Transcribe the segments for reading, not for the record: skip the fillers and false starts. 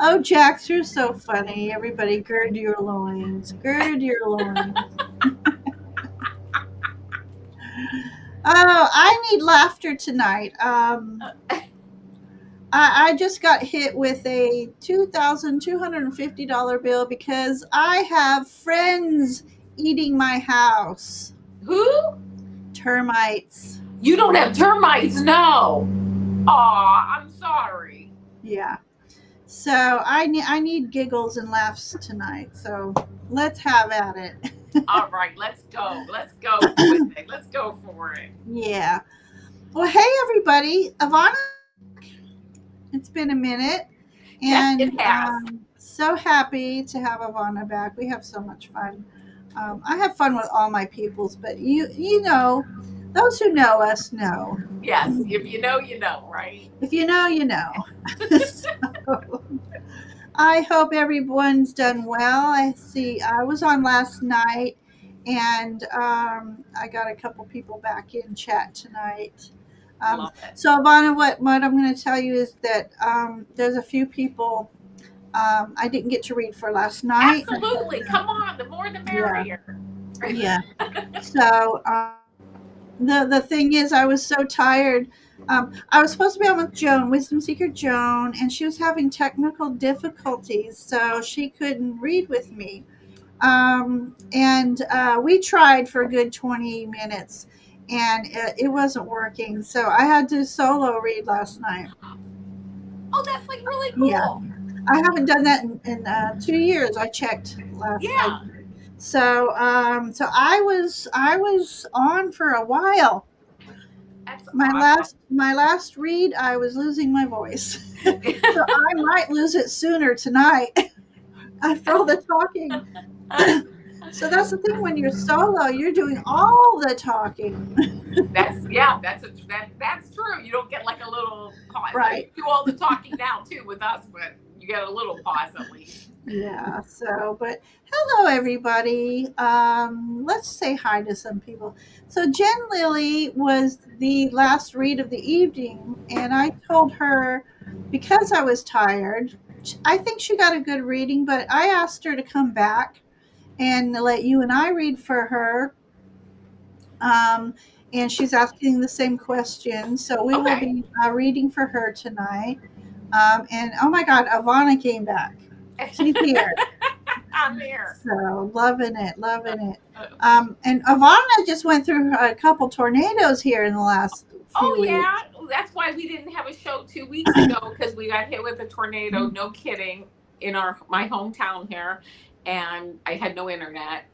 Oh, Jax, you're so funny. Everybody, gird your loins. Gird your loins. Oh, I need laughter tonight. I just got hit with a $2,250 bill because I have friends eating my house. Who? Termites. You don't have termites? No. Aw, I'm sorry. Yeah. So I need giggles and laughs tonight. So let's have at it. All right, let's go. Let's go with it. Let's go for it. Yeah. Well, hey everybody, Avana. It's been a minute, Yes, and it has. so happy to have Avana back. We have so much fun. I have fun with all my peoples, but you know, those who know us know. Yes, if you know, you know, right? If you know, you know. So, I hope everyone's done well. I see. I was on last night, and I got a couple people back in chat tonight. Love it. So, Ivana, what I'm going to tell you is that there's a few people I didn't get to read for last night. Absolutely. Come on, the more the Yeah, merrier. yeah. So, the thing is, I was so tired. I was supposed to be on with Joan, Wisdom Seeker Joan, and she was having technical difficulties, so she couldn't read with me. And we tried for a good 20 minutes, and it wasn't working. So I had to solo read last night. Oh, that's like really Yeah, cool. I haven't done that in 2 years. I checked last. Yeah. So I was on for a while. That's My awesome. last read, I was losing my voice, so I might lose it sooner tonight after all the talking. So that's the thing, when you're solo, you're doing all the talking. That's yeah, that's true. You don't get like a little pause. I mean, Right. you do all the talking now too with us, but you get a little pause at least. Yeah. So, but hello, everybody. Let's say hi to some people. So, Jen Lilly was the last read of the evening, and I told her because I was tired. I think she got a good reading, but I asked her to come back and let you and I read for her. Um, and she's asking the same question. So, we will Okay. be reading for her tonight. And oh my God, Ivana came back. She's here. I'm here. So loving it, loving it. And Ivana just went through a couple tornadoes here in the last few Oh weeks. yeah, that's why we didn't have a show 2 weeks ago because we got hit with a tornado. No kidding, in our my hometown here, and I had no internet.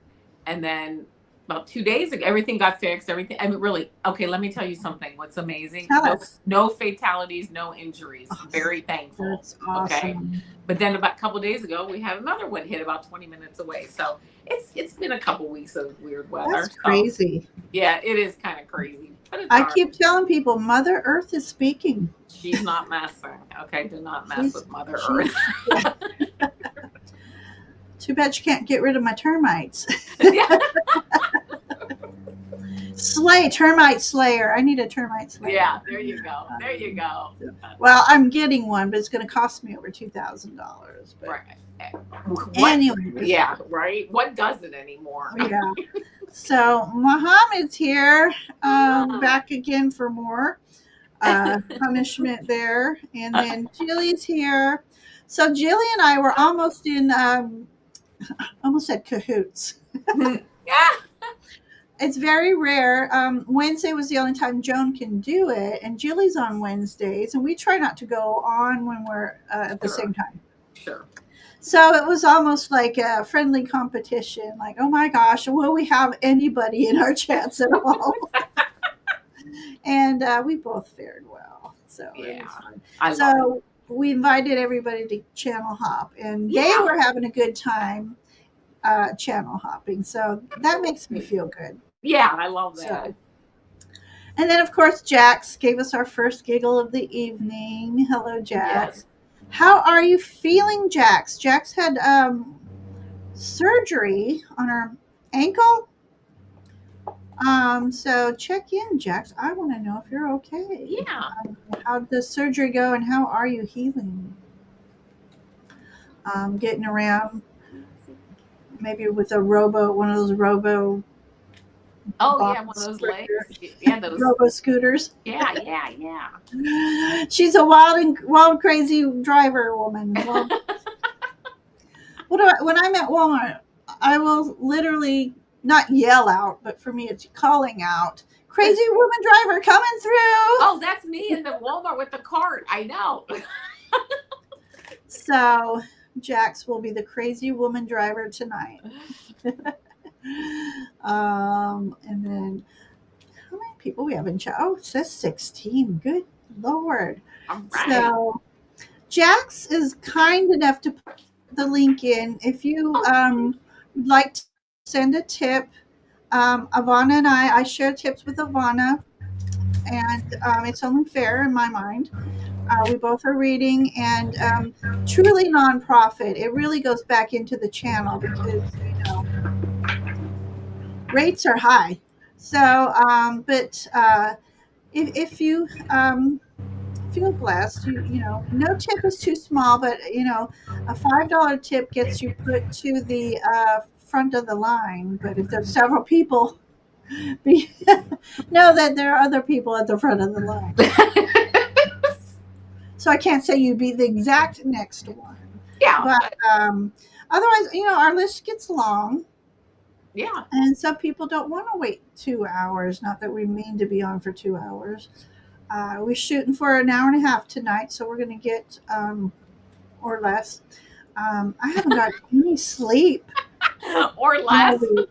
And then about 2 days ago, everything got fixed. Everything. I mean, really. Okay, let me tell you something. What's amazing? Tell No, us. no fatalities, no injuries. Oh, Very thankful. that's Okay, awesome. but then about a couple days ago, we had another one hit about 20 minutes away. So it's been a couple weeks of weird That's weather. So crazy. yeah, it is kind of crazy, but it's I all right. keep telling people Mother Earth is speaking. She's not messing. Okay, do not mess She's with Mother she's Earth. yeah. Too bad you can't get rid of my termites. Yeah, Slay termite slayer. I need a termite slayer. yeah. There you go. There you go. Well, I'm getting one, but it's going to cost me over $2,000. But Right. What? anyway, Yeah. Right. What does it anymore? yeah. So Muhammad's here, Ah, back again for more punishment there, and then Jilly's here. So Jilly and I were almost in, almost said cahoots. yeah. It's very rare. Wednesday was the only time Joan can do it, and Jilly's on Wednesdays, and we try not to go on when we're at the Sure. same time. Sure. So it was almost like a friendly competition. Like, oh my gosh, will we have anybody in our chats at all? And we both fared well, so it Yeah. was fun. I love it. So we invited everybody to channel hop, and they Yeah. were having a good time channel hopping. So that makes me Absolutely. feel good. Yeah. I love that. So, and then of course Jax gave us our first giggle of the evening. Hello, Yes. Jax. How are you feeling, Jax? Jax had surgery on her ankle. So check in, Jax. I want to know if you're okay. Yeah. How did the surgery go, and how are you healing? getting around, maybe with a one of those Oh yeah, one of bombs, those legs. Yeah, those. robo scooters. Yeah, yeah, yeah. She's a wild, crazy driver woman. Well, when I'm at Walmart, I will literally not yell out, but for me, it's calling out, "Crazy woman driver coming through!" Oh, that's me in the Walmart with the cart. I know. So, Jax will be the crazy woman driver tonight. And then how many people we have in chat? Oh, it says 16. Good Lord. All right. So, Jax is kind enough to put the link in. If you Oh, would like to send a tip, Avana and I share tips with Avana, and it's only fair in my mind. We both are reading, and truly nonprofit. It really goes back into the channel because rates are high. So, but if you feel blessed, no tip is too small, but a $5 tip gets you put to the front of the line. But if there's several people, be, know that there are other people at the front of the line. So I can't say you'd be the exact next one, yeah, but but um, otherwise, our list gets long, yeah. and some people don't want to wait 2 hours. Not that we mean to be on for 2 hours. We're shooting for an hour and a half tonight, so we're going to get or less. I haven't got any sleep Or all less. week.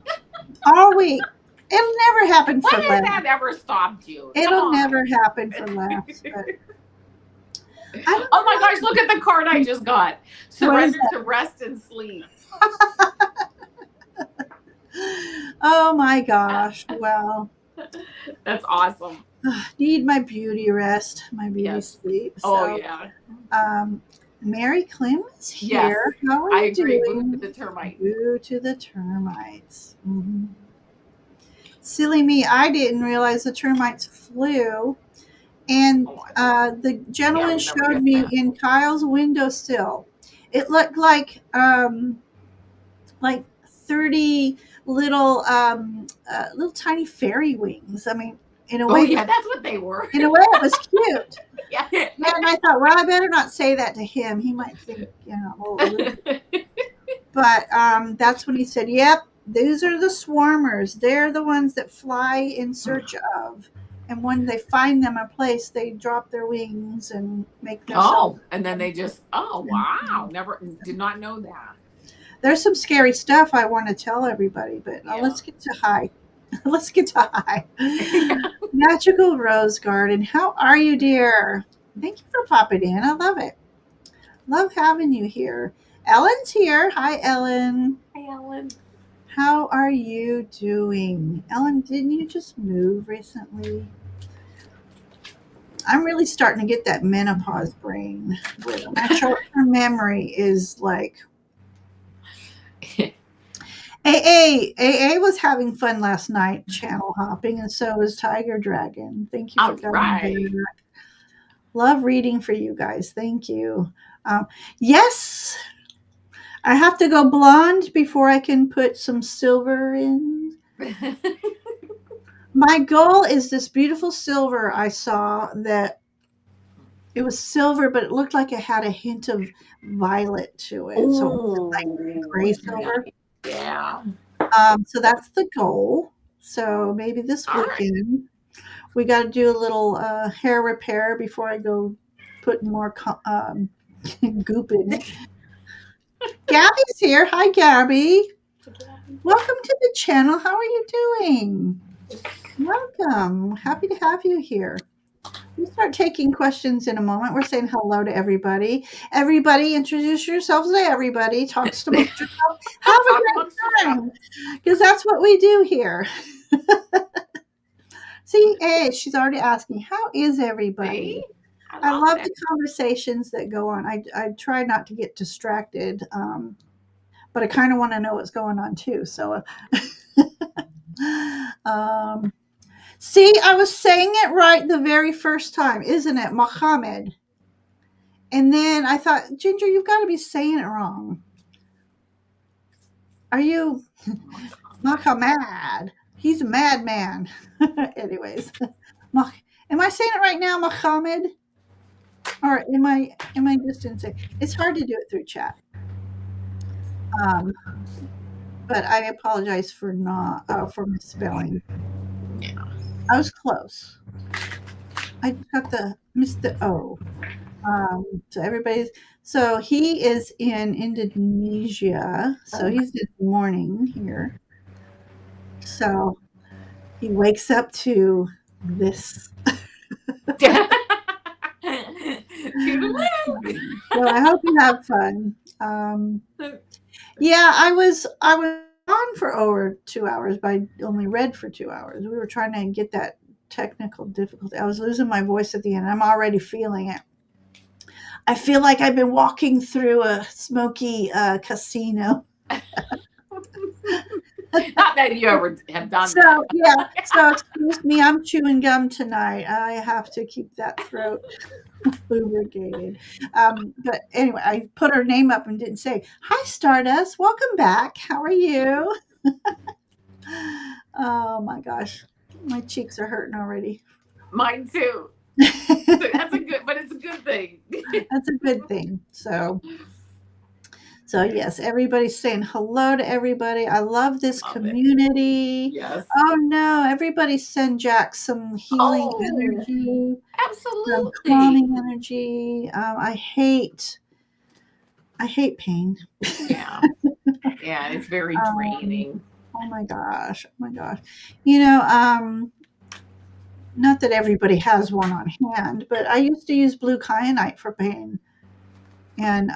All week. It'll never happen When for has less. that ever stopped you? Come It'll on. never happen for less. But I don't Oh my know gosh, look at the card I just got. what is Surrender to rest and sleep. Oh my gosh. Well, That's awesome. need my beauty rest, my beauty Yes. sleep. Oh So, yeah. um, Mary Clem is Yes. here. How are I you agree. Boo to doing? the termites. Boo to the termites. Silly me, I didn't realize the termites flew. And Oh, the yeah, gentleman we'll never showed get me that. in Kyle's windowsill. It looked like 30 little tiny fairy wings. I mean, in a Oh way, it was yeah, that's what they were. cute. Yeah. And I thought, well, I better not say that to him. He might think, but that's when he said, "Yep, these are the swarmers. They're the ones that fly in search of, and when they find them a place, they drop their wings and make themselves." Oh, and then they just. Oh wow, never did not know that. There's some scary stuff I want to tell everybody, but Yeah. let's get to high. Let's get to high. Magical Rose Garden. How are you, dear? Thank you for popping in. I love it. Love having you here. Ellen's here. Hi, Ellen. Hi, Ellen. How are you doing? Ellen, didn't you just move recently? I'm really starting to get that menopause brain where my short term memory is like AA was having fun last night, channel hopping, and so was Tiger Dragon. Thank you for All coming right. back. Love reading for you guys. Thank you. Um, yes, I have to go blonde before I can put some silver in. My goal is this beautiful silver I saw that it was silver, but it looked like it had a hint of violet to it. So it wasn't like Oh, gray silver. nice. Yeah. So that's the goal. So maybe this All right. weekend we got to do a little hair repair before I go put more goop in it. Gabby's here. Hi, Gabby. Welcome to the channel. How are you doing? Welcome. Happy to have you here. We'll start taking questions in a moment. We're saying hello to everybody. Everybody, introduce yourselves to everybody. Talks amongst yourself. Have a Talk great amongst yourselves. time because that's what we do here. See, hey, she's already asking, how is See? everybody? I I love love that. the conversations that go on. I try not to get distracted, but I kind of want to know what's going on too. So, um, see, I was saying it right the very first time, isn't it? Mohammed. And then I thought, Ginger, you've got to be saying it wrong. Are you Muhammad? He's a madman. Anyways, am I saying it right now, Muhammad? Or am I just insane? It's hard to do it through chat. Um, but I apologize for not for misspelling. Yeah. I was close. I just got the missed the O. So everybody's so he is in Indonesia. So he's in the morning here. So he wakes up to this. Toodaloo. So I hope you have fun. Yeah, I was on for over 2 hours, but I only read for 2 hours. We were trying to get that technical difficulty. I was losing my voice at the end. I'm already feeling it. I feel like I've been walking through a smoky casino. Not that you ever have done So that. yeah, so excuse me, I'm chewing gum tonight. I have to keep that throat lubricated. But anyway, I put her name up and didn't say, "Hi, Stardust. Welcome back. How are you?" Oh my gosh, my cheeks are hurting already. Mine too. That's a good, but it's a good thing. That's a good thing. So yes, everybody's saying hello to everybody. I love this Love it. community. Yes. Oh no, everybody send Jack some healing Oh, energy, some absolutely. calming energy. I hate pain. Yeah. Yeah. It's very Um, draining. oh my gosh, oh my gosh. You know, not that everybody has one on hand, but I used to use blue kyanite for pain, and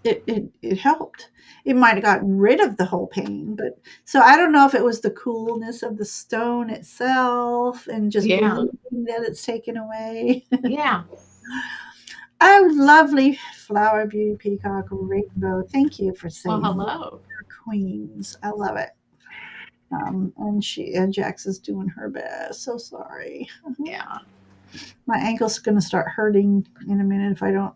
it helped. It might have gotten rid of the whole pain, but so I don't know if it was the coolness of the stone itself and just Yeah. believing that it's taken away. Yeah. Oh, lovely flower beauty peacock rainbow. Thank you for Well, saying hello. queens. I love it. And Jax is doing her best. So sorry. Yeah. My ankle's gonna start hurting in a minute if I don't.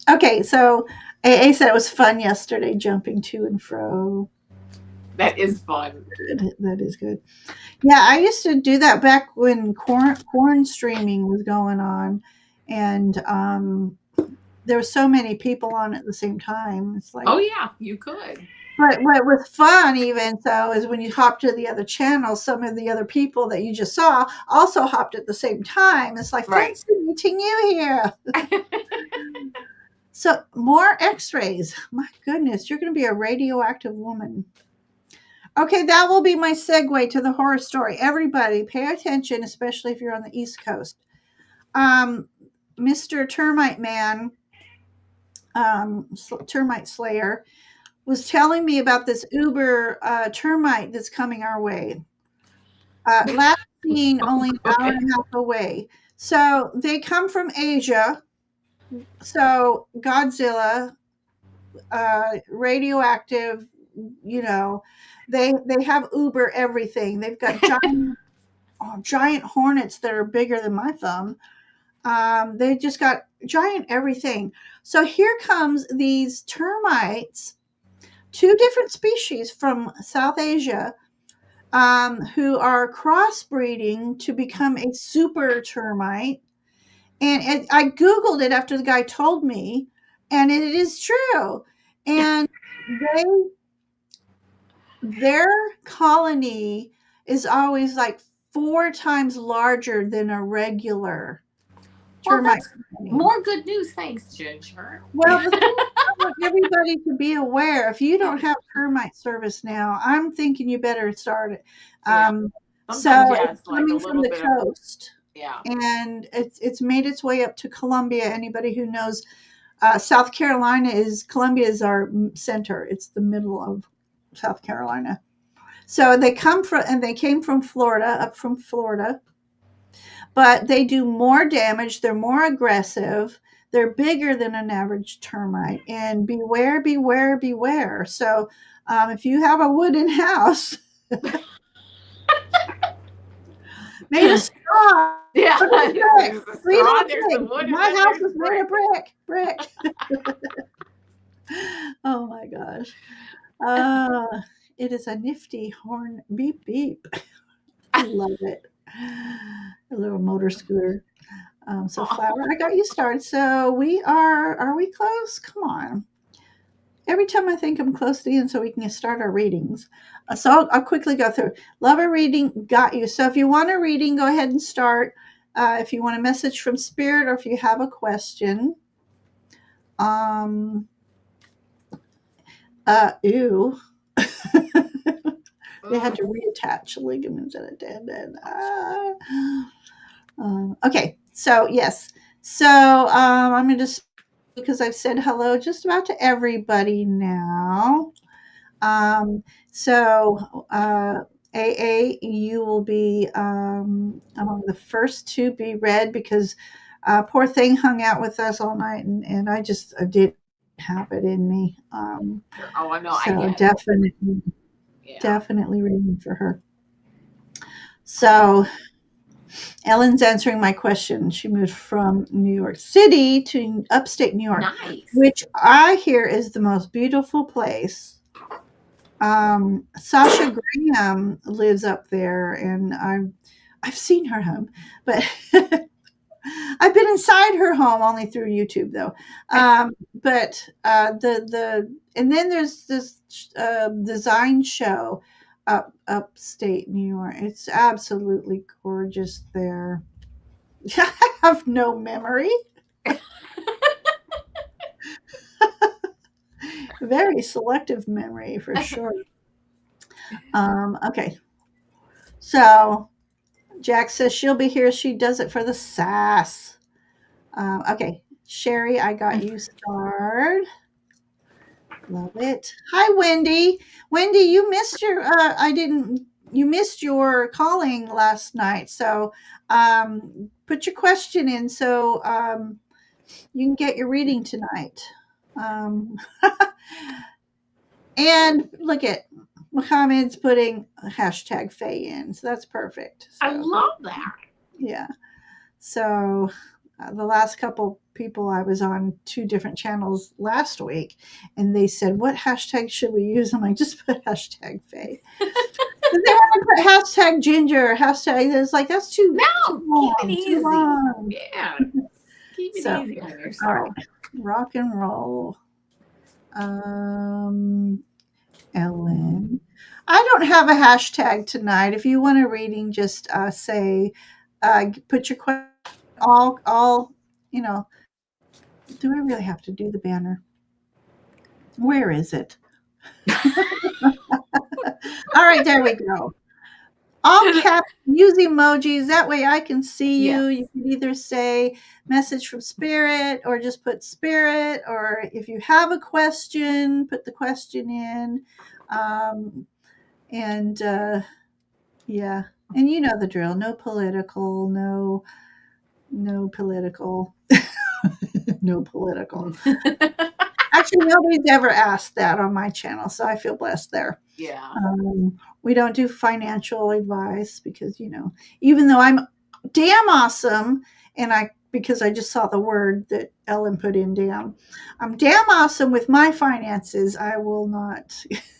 Okay, so AA said it was fun yesterday jumping to and fro. That is fun. Good. That is good. Yeah, I used to do that back when corn streaming was going on, and there were so many people on at the same time. It's like, Oh, yeah. You could. but what was fun even so is when you hop to the other channel, some of the other people that you just saw also hopped at the same time. It's like Right. fancy meeting you here. So more X-rays. My goodness, you're going to be a radioactive woman. Okay, that will be my segue to the horror story. Everybody, pay attention, especially if you're on the East Coast. Um, Mr. Termite Man, Termite Slayer, was telling me about this Uber termite that's coming our way. Last seen only an hour Okay. and a half away. So they come from Asia. So Godzilla, radioactive, you know, they have Uber everything. They've got giant hornets that are bigger than my thumb. They just got giant everything. So here comes these termites, two different species from South Asia, who are crossbreeding to become a super termite. And I Googled it after the guy told me, and it is true. And they their colony is always like 4 times larger than a regular Well, termite that's colony. more good news. Thanks, Ginger. Well, the thing I want everybody to be aware, if you don't have termite service now, I'm thinking you better start it. Yeah. Um, so Sometimes, yeah, it's it's like a coming from little the bit of, coast, yeah. and it's made its way up to Columbia. Anybody who knows, South Carolina is Columbia is our center. It's the middle of South Carolina. So they came from Florida, up from Florida, but they do more damage. They're more aggressive. They're bigger than an average termite. And beware, beware, beware. So if you have a wooden house made of straw, Yeah, Look at the brick. there's the Read straw, on there's the pig. wood, and My then house there's was made of brick. brick. Brick. Oh my gosh. Uh, it is a nifty horn. Beep beep. I love it. A little motor scooter. So flower, I got you started. So are we close? Come on. Every time I think I'm close to the end so we can start our readings. So I'll quickly go through. Love a reading, got you. So if you want a reading, go ahead and start. If you want a message from spirit or if you have a question. Um, ew. They had to reattach ligaments and it did. And, okay, so yes. So I'm going to just, because I've said hello just about to everybody now. Um, so, AA, you will be among the first to be read because poor thing hung out with us all night and I didn't have it in me. Sure. Oh, I know. I So get it. Yeah. definitely reading for her. So Ellen's answering my question. She moved from New York City to upstate New York, Nice. which I hear is the most beautiful place. Sasha Graham lives up there, and I've seen her home, but I've been inside her home only through YouTube though. But the and then there's this design show upstate New York. It's absolutely gorgeous there. I have no memory. Very selective memory for sure. Okay, so Jack says she'll be here. She does it for the sass. Okay, Sherry, I got you starred. Love it. Hi, Wendy. Wendy, you missed your. I didn't. You missed your calling last night, so put your question in so you can get your reading tonight. Um, and look at Muhammad's putting hashtag Faye in, so that's perfect. I So love that. yeah. So the last couple people I was on two different channels last week, and they said, "What hashtag should we use?" I'm like, "Just put hashtag Faye." But they want to put hashtag Ginger, hashtag. It's like that's too No, keep it long, too easy. long. Yeah, keep it So easy on all right, yourself. rock and roll. Um, Ellen, I don't have a hashtag tonight. If you want a reading, just say, put your question. All you know. Do I really have to do the banner? Where is it? All right, there we go. All caps, use emojis. That way I can see you. Yes. You can either say message from spirit or just put spirit. Or if you have a question, put the question in. Um, and yeah, and you know the drill. No political, no political, no political. Actually, nobody's ever asked that on my channel, so I feel blessed there. Yeah. We don't do financial advice because, even though I'm damn awesome, and because I just saw the word that Ellen put in damn, I'm damn awesome with my finances. I will not,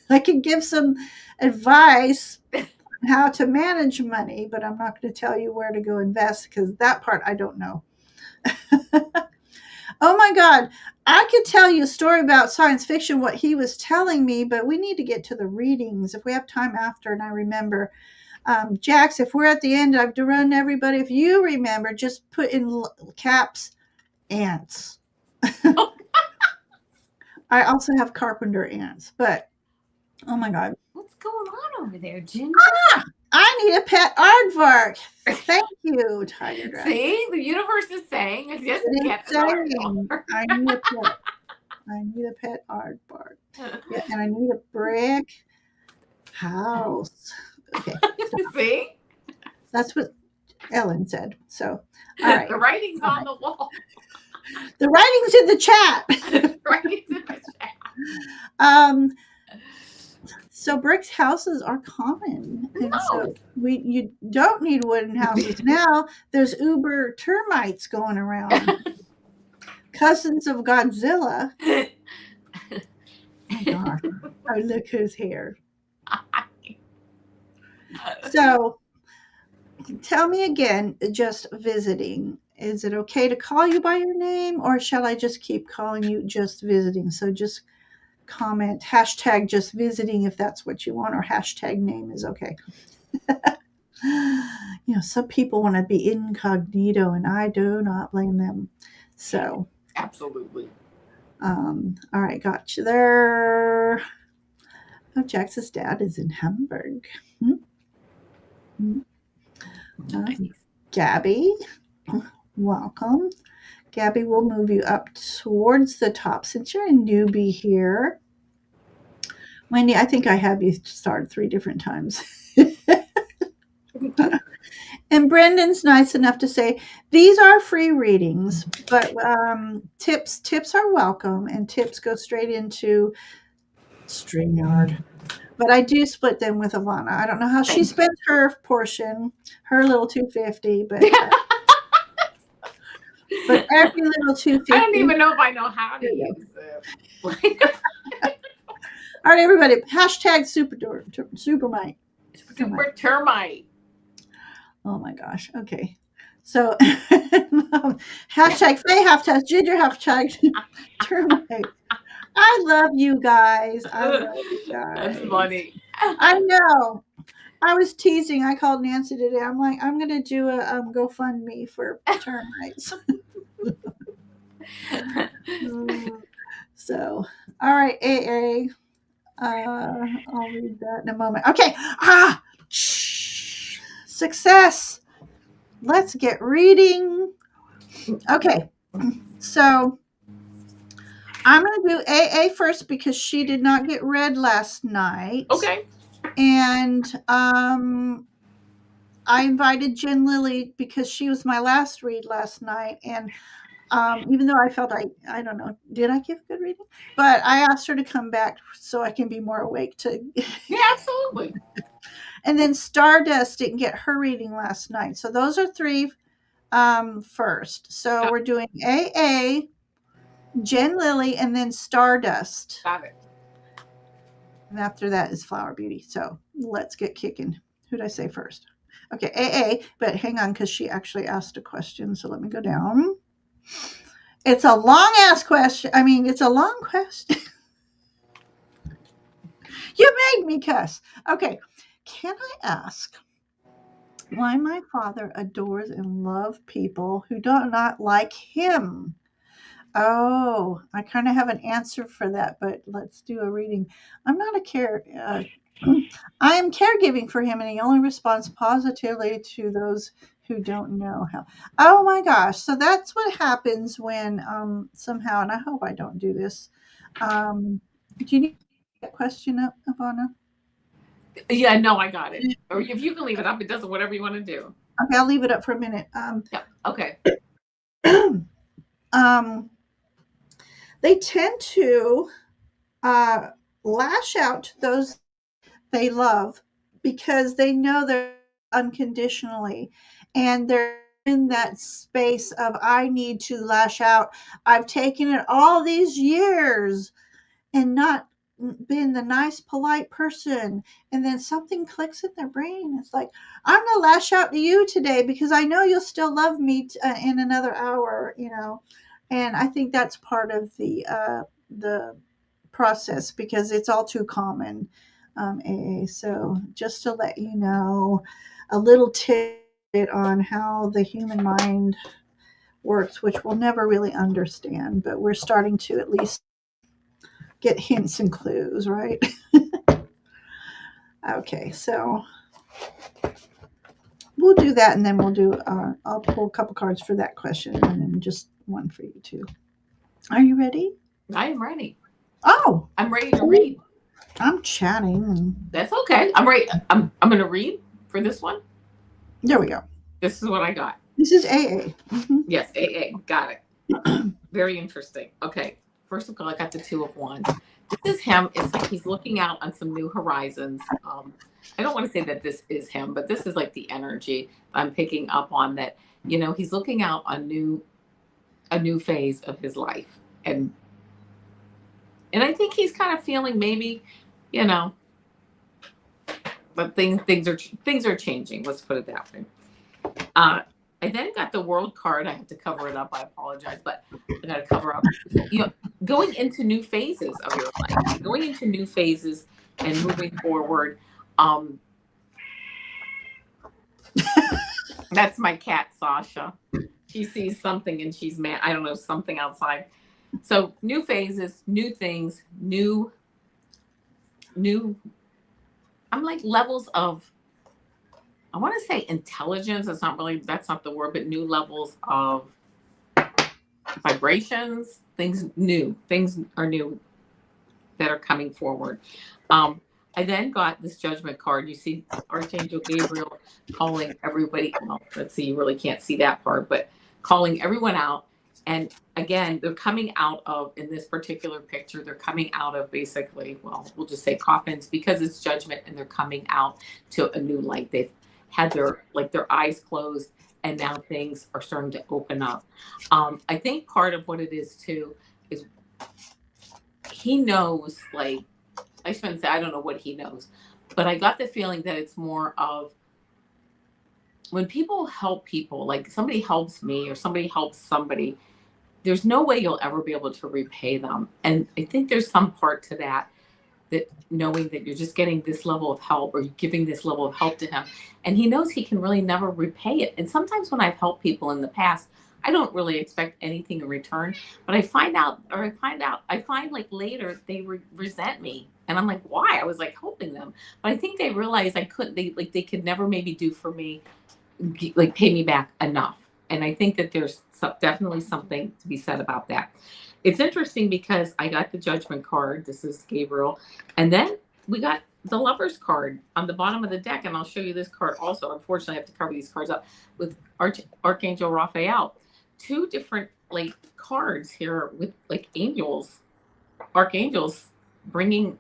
I can give some advice on how to manage money, but I'm not going to tell you where to go invest because that part I don't know. Oh my God. I could tell you a story about science fiction, what he was telling me, but we need to get to the readings if we have time after. And I remember, Jax, if we're at the end, I've to run everybody. If you remember, just put in caps ants. I also have carpenter ants, but oh my God. What's going on over there, Ginger? I need a pet aardvark. Thank you, Tiger Dragon. See, the universe is saying, just It is get an saying article. I need a pet. I need a pet aardvark. Yeah, and I need a brick house. Okay, so See, that's what Ellen said. So, all right, the writing's all on right. the wall. The writing's in the chat. Writing's in the chat. um, So brick houses are common, and No. so you don't need wooden houses now. There's Uber termites going around, cousins of Godzilla. Oh gosh! Oh, look who's here. So tell me again, just visiting. Is it okay to call you by your name, or shall I just keep calling you just visiting? So just comment hashtag just visiting if that's what you want, or hashtag name is okay. Some people want to be incognito, and I do not blame them. So, Absolutely. all right, got you there. Oh, Jax's dad is in Hamburg. Hmm, hmm. Uh, Nice. Gabby, welcome. Gabby, we'll move you up towards the top since you're a newbie here. Wendy, I think I have you start 3 different times. And Brendan's nice enough to say these are free readings, but tips are welcome, and tips go straight into StreamYard. But I do split them with Avana. I don't know how she Thank spent her portion, her little 250, but you. every little I don't 250. even know if I know how to There you use it. go. All right, everybody, hashtag super mite. Super termite. Super termite. Oh my gosh. Okay. So hashtag Faye hashtag Ginger hashtag termite. I love you guys. I love you That's guys. funny. I know. I was teasing. I called Nancy today. I'm like, I'm gonna do a GoFundMe for termites. Mm, so, all right, AA. I'll read that in a moment. Okay. Shh. Success. Let's get reading. Okay. So I'm going to do AA first because she did not get read last night. Okay. And I invited Jen Lilly because she was my last read last night. And even though I felt I don't know, did I give a good reading? But I asked her to come back so I can be more awake to. Yeah, absolutely. And then Stardust didn't get her reading last night. So those are 3 first. So Got, we're doing AA, Jen Lilly, and then Stardust. got it. And after that is Flower Beauty. So let's get kicking. Who did I say first? Okay, AA, but hang on because she actually asked a question. So let me go down. It's a long ass question. I mean, it's a long question. You made me cuss. Okay, can I ask why my father adores and loves people who do not like him? Oh, I kind of have an answer for that, but let's do a reading. I'm not a care. I am caregiving for him, and he only responds positively to those who don't know how. Oh my gosh! So that's what happens when somehow, and I hope I don't do this. Do you need that question up, Ivana? Yeah, no, I got it. Or if you can leave it up, it does whatever you want to do. Okay, I'll leave it up for a minute. Yeah. Okay. um, they tend to uh, lash out to those they love because they know they're unconditionally, and they're in that space of I need to lash out. I've taken it all these years and not been the nice polite person, and then something clicks in their brain. It's like, I'm gonna lash out to you today because I know you'll still love me in another hour. And I think that's part of the process because it's all too common. AA. So just to let you know, a little tidbit on how the human mind works, which we'll never really understand, but we're starting to at least get hints and clues, right? Okay, so we'll do that, and then we'll do. I'll pull a couple cards for that question, and then just one for you too. Are you ready? I am ready. Oh, I'm ready to read. I'm chatting, and That's okay. I'm ready. I'm going to read for this one. there we go. This is what I got. This is AA. Yes, AA. Got it. Very interesting. Okay. first of all, I got the Two of Wands. This is him. It's like he's looking out on some new horizons. I don't want to say that this is him, but this is like the energy I'm picking up on, that, he's looking out on a new phase of his life. And I think he's kind of feeling maybe, you know, but things are changing. Let's put it that way. Uh, I then got the World card. I have to cover it up. I apologize, but I got to cover up. Going into new phases of your life, going into new phases and moving forward. Um, that's my cat, Sasha. She sees something and she's mad. I don't know, something outside. So new phases, new things, new. I'm like levels of, I want to say intelligence. That's not the word, but new levels of vibrations. Things are new that are coming forward. I then got this judgment card. You see Archangel Gabriel calling everybody. Well, let's see, you really can't see that part, but calling everyone out. And again, they're coming out of, in this particular picture, they're coming out of basically, well, we'll just say coffins, because it's judgment, and they're coming out to a new light. They've had their eyes closed, and now things are starting to open up. I think part of what it is too is he knows, like, I shouldn't say, I don't know what he knows, but I got the feeling that it's more of when people help people, like somebody helps me or somebody helps somebody, there's no way you'll ever be able to repay them. And I think there's some part to that, that knowing that you're just getting this level of help, or you're giving this level of help to him, and he knows he can really never repay it. And sometimes when I've helped people in the past, I don't really expect anything in return, but I find like later they resent me, and I'm like, why? I was like helping them, but I think they realize they could never maybe do for me, like pay me back enough. And I think that there's definitely something to be said about that. It's interesting because I got the judgment card. This is Gabriel. And then we got the Lover's card on the bottom of the deck. And I'll show you this card also. Unfortunately, I have to cover these cards up with Archangel Raphael. Two different like cards here with like angels, archangels bringing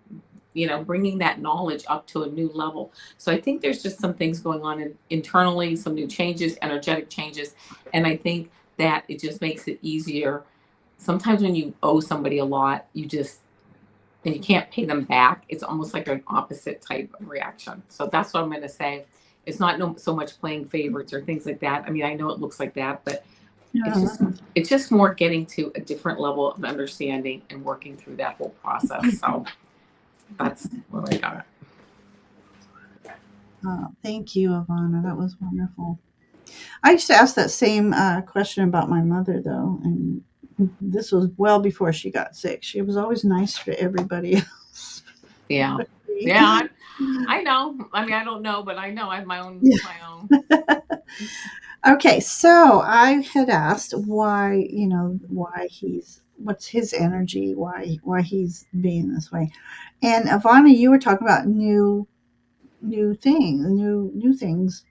bringing that knowledge up to a new level. So I think there's just some things going on internally, some new changes, energetic changes. And I think that it just makes it easier. Sometimes when you owe somebody a lot, and you can't pay them back, it's almost like an opposite type of reaction. So that's what I'm going to say. It's not so much playing favorites or things like that. I mean, I know it looks like that, but Yeah. it's just more getting to a different level of understanding and working through that whole process. So that's what I got. Thank you, Avana. That was wonderful. I used to ask that same question about my mother, though, and this was well before she got sick. She was always nice to everybody else. Yeah. Yeah. I know. I mean, I don't know, but I know I have my own. Okay, so I had asked why, why what's his energy, why he's being this way. And Ivana, you were talking about new things.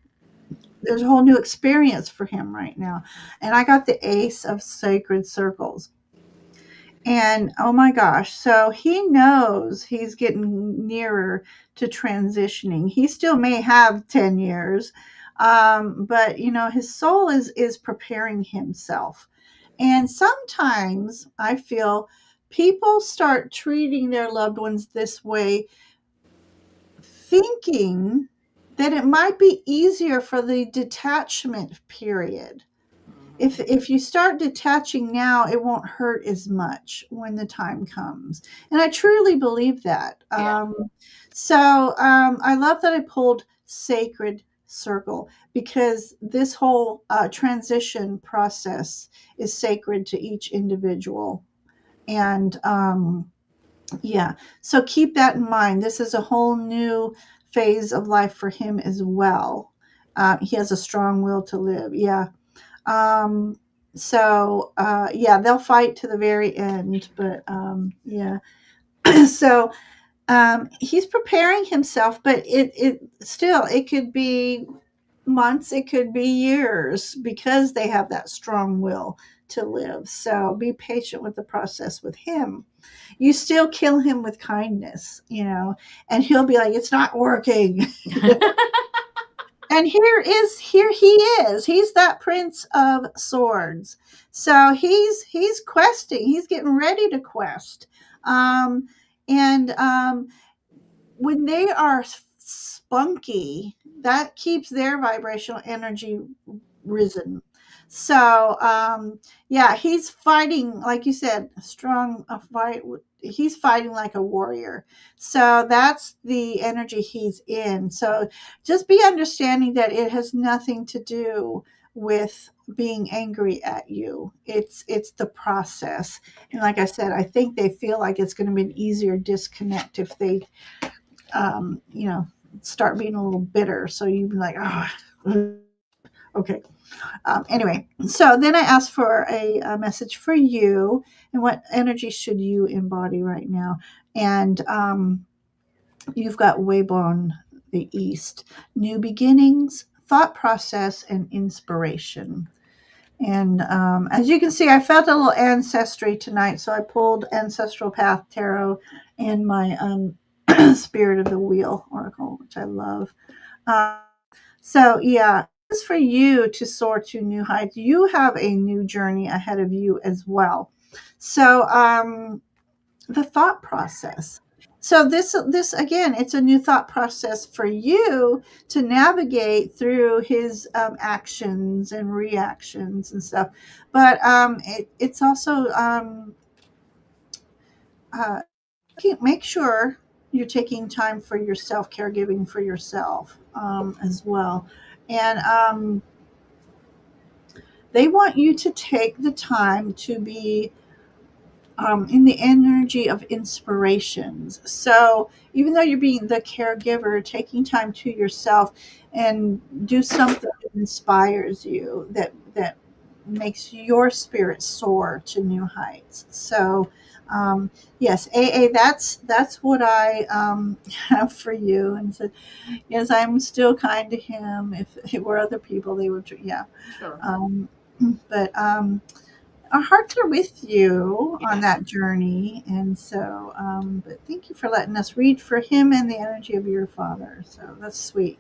There's a whole new experience for him right now. And I got the Ace of Sacred Circles. And oh my gosh, so he knows he's getting nearer to transitioning. He still may have 10 years, but his soul is preparing himself. And sometimes I feel people start treating their loved ones this way, thinking that it might be easier for the detachment period. If you start detaching now, it won't hurt as much when the time comes, and I truly believe that. Yeah. I love that I pulled Sacred Circle, because this whole transition process is sacred to each individual. And yeah, so keep that in mind. This is a whole new phase of life for him as well. He has a strong will to live. Yeah. Um, yeah, they'll fight to the very end, but yeah. so he's preparing himself, but it still, it could be months, it could be years, because they have that strong will to live. So be patient with the process with him. You still kill him with kindness, and he'll be like, it's not working. And here he is. He's that Prince of Swords. So he's questing. He's getting ready to quest. And when they are spunky, that keeps their vibrational energy risen. So yeah, he's fighting, like you said, a strong a fight. He's fighting like a warrior. So that's the energy he's in. So just be understanding that it has nothing to do with being angry at you. It's the process. And like I said, I think they feel like it's going to be an easier disconnect if they you know, start being a little bitter. So you'd be like, oh, okay. Anyway, so then I asked for a message for you and what energy should you embody right now? And you've got Waybon the East, new beginnings, thought process, and inspiration. And as you can see, I felt a little ancestry tonight, so I pulled Ancestral Path Tarot and my Spirit of the Wheel Oracle, which I love. Uh, so, yeah, this is for you to soar to new heights. You have a new journey ahead of you as well. So, the thought process. So this again, it's a new thought process for you to navigate through his actions and reactions and stuff. But it's also uh, make sure you're taking time for yourself, caregiving for yourself as well, and they want you to take the time to be in the energy of inspirations. So even though you're being the caregiver, taking time to yourself and do something that inspires you, that makes your spirit soar to new heights. So yes, AA, that's what I have for you. And so yes, I'm still kind to him. If it were other people, they would, yeah. Sure. Um, but our hearts are with you on Yes. that journey. And so, but thank you for letting us read for him and the energy of your father. So that's sweet.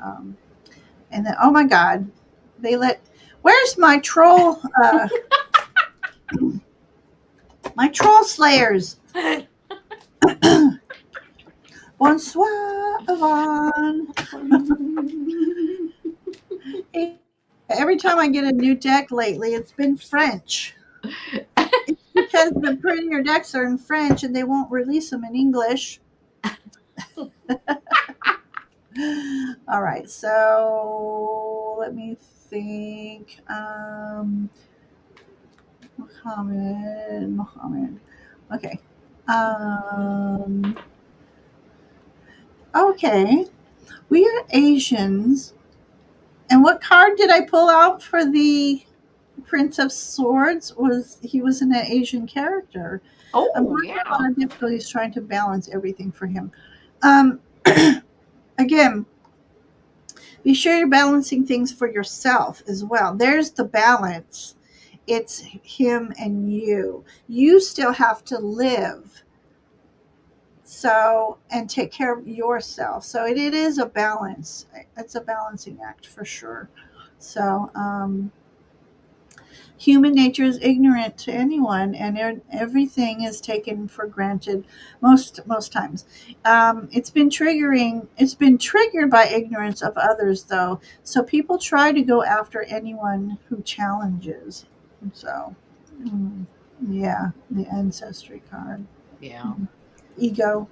Um, and then, oh my God, they let, where's my troll, my troll slayers? Bonsoir, Avon. Hey, every time I get a new deck lately, it's been French. Because the prettier decks are in French and they won't release them in English. All right, so let me think. Muhammad. Okay. Um, okay. We are Asians. And what card did I pull out for the Prince of Swords? Was he was an Asian character? I'm Oh, having a yeah. lot of difficulties trying to balance everything for him. Again, be sure you're balancing things for yourself as well. There's the balance. It's him and you. You still have to live. So, and take care of yourself. So it is a balance. It's a balancing act for sure. So, human nature is ignorant to anyone, and everything is taken for granted most times. It's been triggered by ignorance of others, though. So people try to go after anyone who challenges. So, mm, yeah, the ancestry card, Yeah. ego.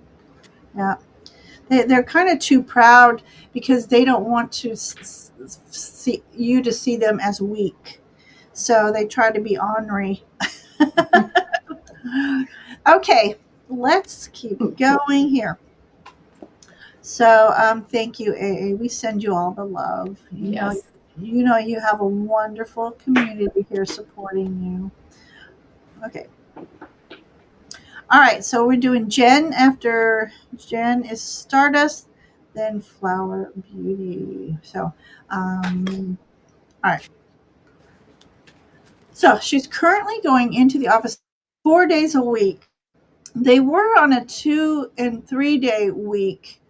Yeah, they're kind of too proud because they don't want to see you to see them as weak. So they try to be ornery. Okay, let's keep going here. So thank you, AA. We send you all the love. Yes. You know you have a wonderful community here supporting you. Okay. All right, so we're doing Jen. After Jen is Stardust, then Flower Beauty. So all right. So she's currently going into the office 4 days a week. They were on a 2 and 3 day week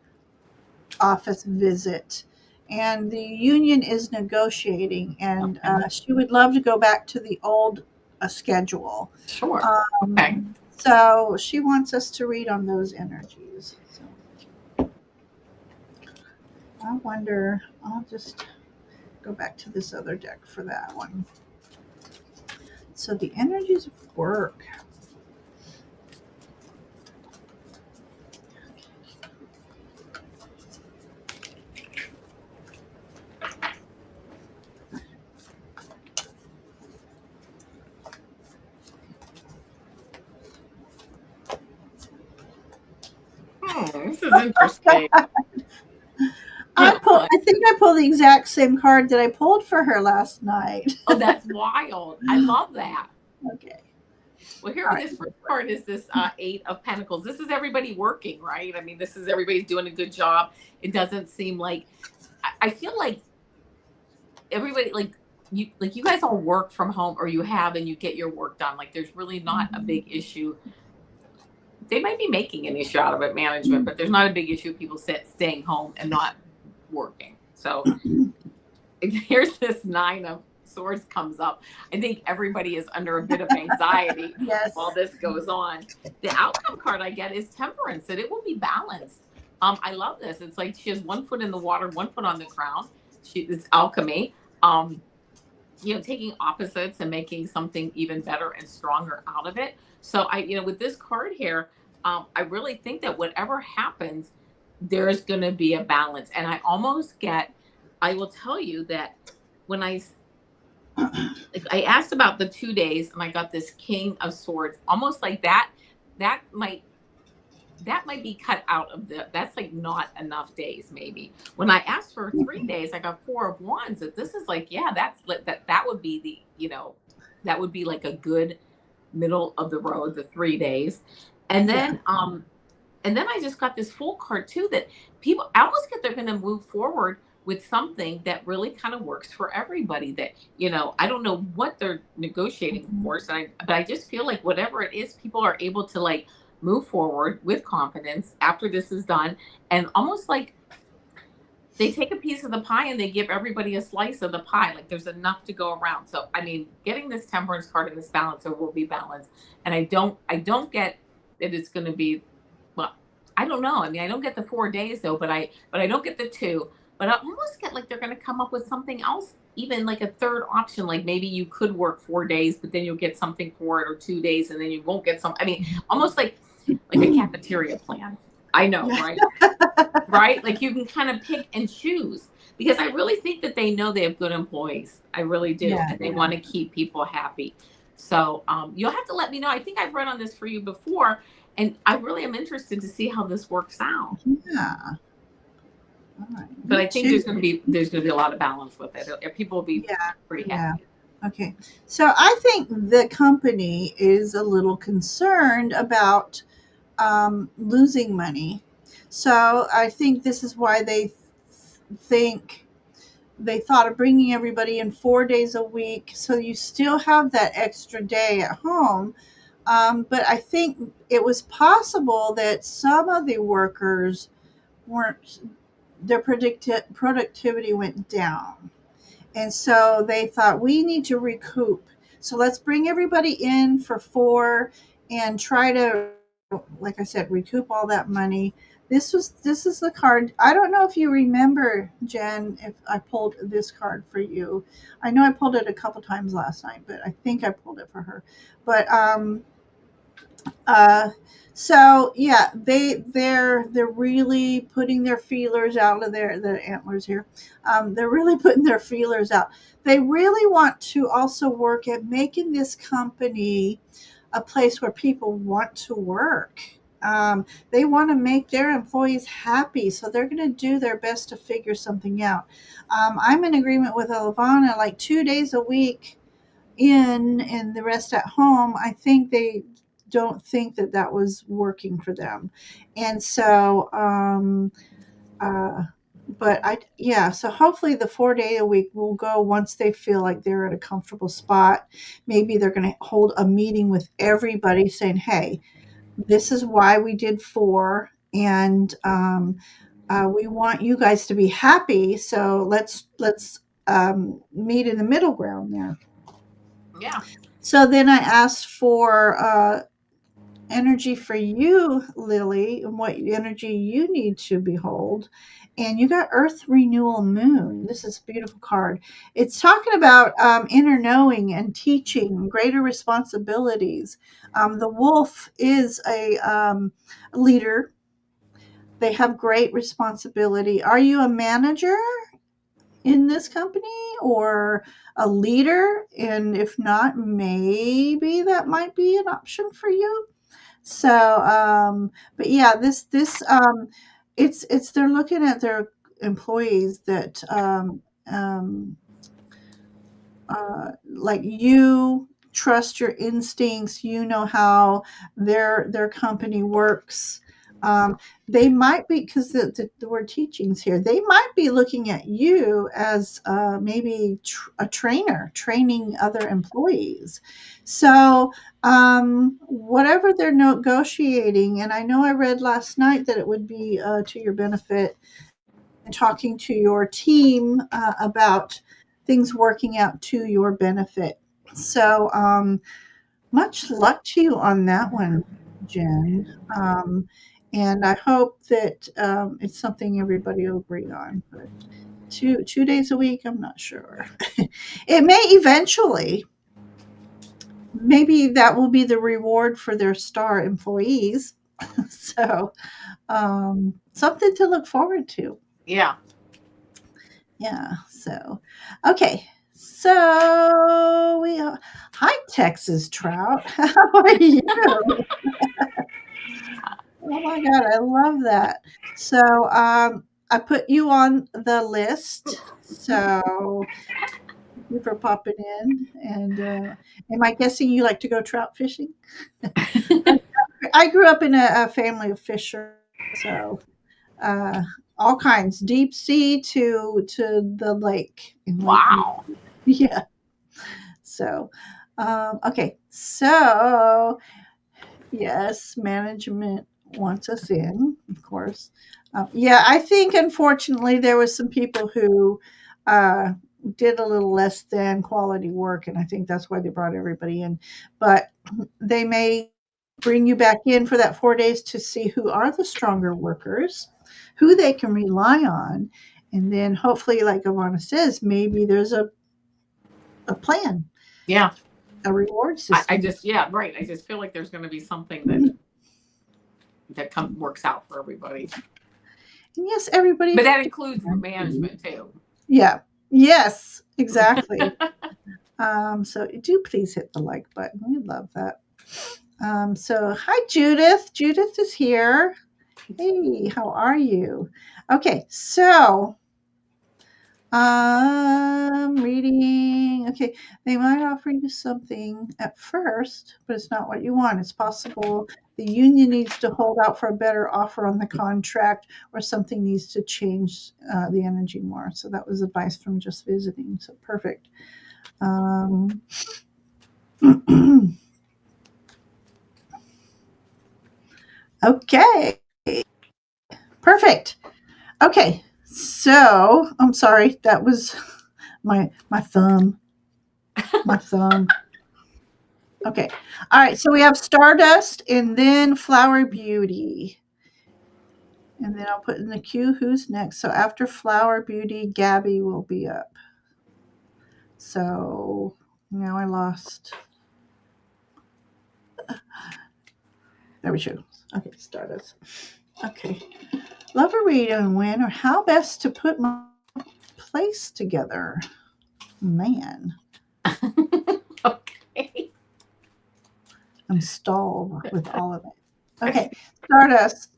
office visit, and the union is negotiating, and Okay. she would love to go back to the old schedule. Sure. Okay. So she wants us to read on those energies. So I wonder, I'll just go back to this other deck for that one. So the energies of work. This is interesting. I think I pulled the exact same card that I pulled for her last night. Oh, that's wild. I love that. Okay. Well, here All with right. this first card is this Eight of Pentacles. This is everybody working, right? I mean, this is everybody's doing a good job. It doesn't seem like I feel like everybody like you guys all work from home or you have and you get your work done. Like there's really not a big issue. They might be making an issue out of it, management, but there's not a big issue of people staying home and not working. So here's this Nine of Swords comes up. I think everybody is under a bit of anxiety while Yes. this goes on. The outcome card I get is Temperance, that it will be balanced. I love this. It's like she has 1 foot in the water, 1 foot on the ground. It's alchemy. Taking opposites and making something even better and stronger out of it. So with this card here, I really think that whatever happens, there's going to be a balance. And I will tell you that when I asked about the 2 days and I got this King of Swords, almost like that might that might be cut out of that's like not enough days maybe. When I asked for 3 days, I got Four of Wands. That this is like, yeah, that would be that would be like a good middle of the road, the 3 days. And Yeah. then I just got this Fool card too, that people I almost get they're gonna move forward with something that really kind of works for everybody. That I don't know what they're negotiating, of Mhm. course, but I just feel like whatever it is, people are able to like move forward with confidence after this is done, and almost like they take a piece of the pie and they give everybody a slice of the pie. Like there's enough to go around. So I mean, getting this Temperance card and this Balancer will be balanced, and I don't get that it's going to be, well, I don't know. I mean, I don't get the 4 days though, but I don't get the two. But I almost get like they're going to come up with something else, even like a third option. Like maybe you could work 4 days, but then you'll get something for it, or 2 days, and then you won't get some. I mean, almost like a cafeteria plan. I know, Yeah. right? Right? Like you can kind of pick and choose, because I really think that they know they have good employees. I really do. Yeah. And they want to keep people happy. So you'll have to let me know. I think I've read on this for you before, and I really am interested to see how this works out. Yeah. All right. But Me I think too. there's gonna be a lot of balance with it. People will be Yeah. pretty Yeah. happy. Okay. So I think the company is a little concerned about losing money. So I think this is why think they thought of bringing everybody in 4 days a week. So you still have that extra day at home. But I think it was possible that some of the workers weren't, their productivity went down. And so they thought we need to recoup. So let's bring everybody in for four and try to, like I said, recoup all that money. This is the card. I don't know if you remember, Jen, if I pulled this card for you. I know I pulled it a couple times last night, but I think I pulled it for her. But uh, so yeah, they're really putting their feelers out of their antlers here. They're really putting their feelers out. They really want to also work at making this company a place where people want to work. They want to make their employees happy, so they're going to do their best to figure something out. I'm in agreement with Avana, like 2 days a week in and the rest at home. I think they don't think that that was working for them. And so but yeah, so hopefully the 4 day a week will go once they feel like they're at a comfortable spot. Maybe they're going to hold a meeting with everybody saying, hey, this is why we did four. And we want you guys to be happy. So let's meet in the middle ground there. Yeah. So then I asked for energy for you, Lily, and what energy you need to behold. And you got Earth Renewal Moon. This is a beautiful card. It's talking about inner knowing and teaching, greater responsibilities. The wolf is a leader. They have great responsibility. Are you a manager in this company or a leader? And if not, maybe that might be an option for you. So, but yeah, it's they're looking at their employees that like you trust your instincts, you know how their company works. They might be, because the word teachings here, they might be looking at you as maybe a trainer training other employees. So whatever they're negotiating, and I know I read last night that it would be to your benefit, and talking to your team about things working out to your benefit. So, much luck to you on that one, Jen. And I hope that it's something everybody will agree on. But 2 days a week, I'm not sure. It may eventually. Maybe that will be the reward for their star employees. So, something to look forward to. Yeah. Yeah. So, okay. So hi Texas Trout. How are you? Oh my God, I love that. So, I put you on the list. So, thank you for popping in. And am I guessing you like to go trout fishing? I, I grew up in a family of fishers, so uh, all kinds, deep sea to the lake in Lake Mead. Wow. Yeah. So, okay. So, yes, management wants us in, of course. Yeah, I think unfortunately there was some people who uh, did a little less than quality work, and I think that's why they brought everybody in. But they may bring you back in for that 4 days to see who are the stronger workers, who they can rely on, and then hopefully, like Ivana says, maybe there's a plan, Yeah. a reward I system. just, yeah, right. I just feel like there's going to be something that And works out for everybody. yes, everybody. But that includes management too. Yeah. Yes, exactly. So do please hit the like button. We love that. So hi Judith. Judith is here. Hey, how are you? Okay, so reading. Okay, they might offer you something at first, but it's not what you want. It's possible the union needs to hold out for a better offer on the contract, or something needs to change the energy more. So that was advice from just visiting. So perfect. Um, okay, perfect. Okay, so I'm sorry. That was my thumb. My thumb. Okay. All right. So we have Stardust and then Flower Beauty. And then I'll put in the queue who's next. So after Flower Beauty, Gabby will be up. So now I lost. There we go. Okay, Stardust. Okay. Lover read and win, or how best to put my place together. Man, Okay. I'm stalled with all of it. Okay, Stardust.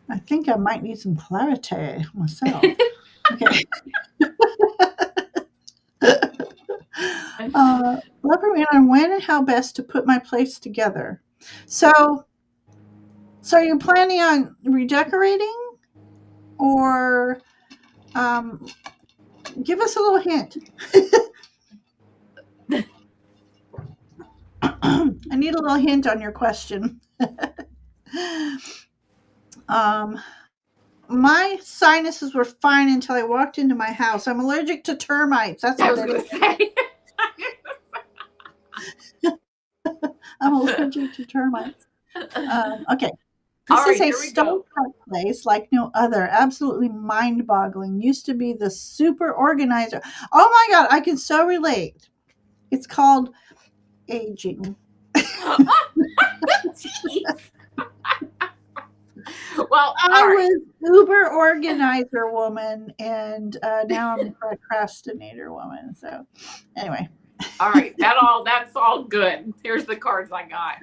I think I might need some clarity myself. Okay. Leopard on when and how best to put my place together. So, so are you planning on redecorating? or um, give us a little hint. I need a little hint on your question. um, my sinuses were fine until I walked into my house. I'm allergic to termites. That's I what was it going to is. say. I'm allergic to termites. Okay. All This is right, a here we go. storefront place like no other. Absolutely mind boggling. Used to be the super organizer. Oh my God, I can so relate. It's called aging. Jeez. Well, all I right. was uber organizer woman, and now I'm a procrastinator woman. So, anyway, All right. That's all good. Here's the cards I got.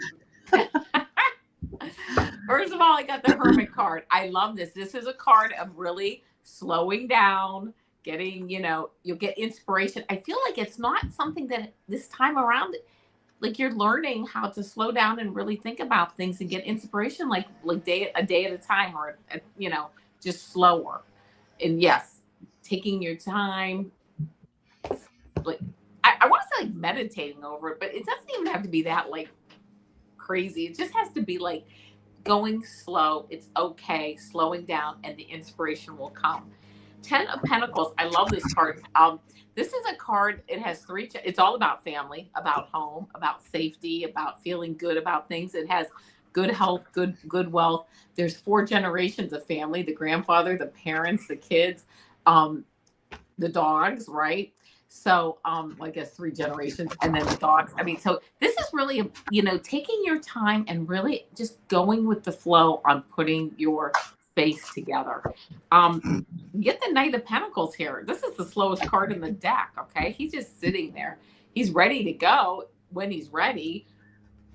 First of all, I got the Hermit card. I love this. This is a card of really slowing down, getting, you'll get inspiration. I feel like it's not something that this time around, like you're learning how to slow down and really think about things and get inspiration, like a day at a time, or just slower. And yes, taking your time, like I want to say like meditating over it, but it doesn't even have to be that like crazy. It just has to be like going slow. It's okay, slowing down, and the inspiration will come. 10 of Pentacles. I love this card. This is a card. It has three. It's all about family, about home, about safety, about feeling good about things. It has good health, good wealth. There's 4 generations of family: the grandfather, the parents, the kids, um, the dogs, right? So, I guess 3 generations, and then the dogs. I mean, so this is really, taking your time and really just going with the flow on putting your face together. Um, get the Knight of Pentacles here. This is the slowest card in the deck. Okay, he's just sitting there. He's ready to go when he's ready.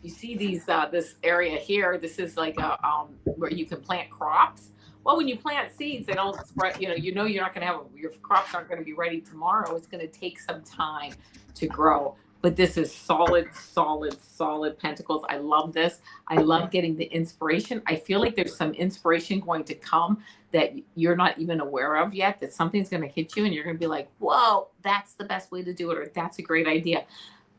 You see these this area here. This is like a where you can plant crops. Well, when you plant seeds, they don't spread. You're not going to have your crops aren't going to be ready tomorrow. It's going to take some time to grow. But this is solid, solid, solid pentacles. I love this. I love getting the inspiration. I feel like there's some inspiration going to come that you're not even aware of yet. That something's going to hit you, and you're going to be like, "Whoa, that's the best way to do it," or "That's a great idea."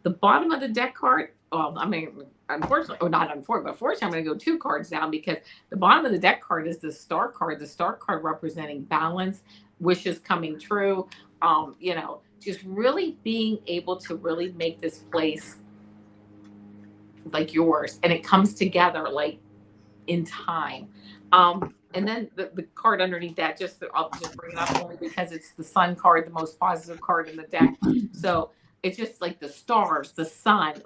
The bottom of the deck card, well, I mean, unfortunately, or not unfortunately, but fortunately, I'm going to go 2 cards down because the bottom of the deck card is the star card. The star card representing balance, wishes coming true. Just really being able to really make this place like yours, and it comes together like in time. And then the card underneath that, I'll just bring it up only because it's the sun card, the most positive card in the deck. So it's just like the stars, the sun.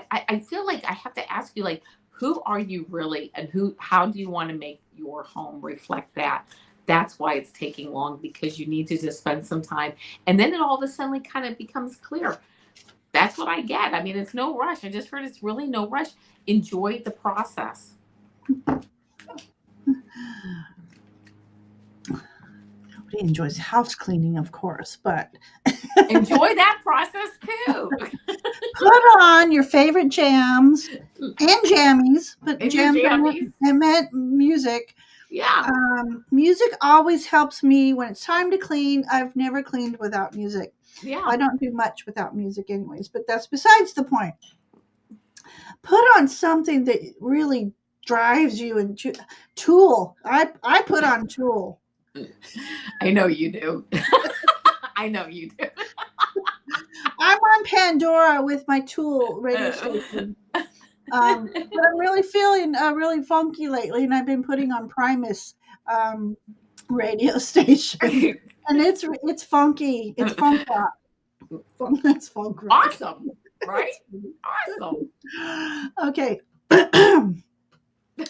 I feel like I have to ask you, like, who are you really, and how do you want to make your home reflect that? That's why it's taking long, because you need to just spend some time. And then it all of a sudden kind of becomes clear. That's what I get. I mean, it's no rush. I just heard it's really no rush. Enjoy the process. Nobody enjoys house cleaning, of course, but Enjoy that process too. put on your favorite jams and jammies, but In your jams, jammies. I meant music. Yeah. Music always helps me when it's time to clean. I've never cleaned without music. Yeah. I don't do much without music, anyways, but that's besides the point. Put on something that really drives you, and Tool. I put on Tool. I know you do. I know you do. I'm on Pandora with my Tool radio station. But I'm really feeling really funky lately, and I've been putting on Primus radio station, and it's funky. It's funk rock. It's funk rock. Awesome. Right? Awesome. Okay.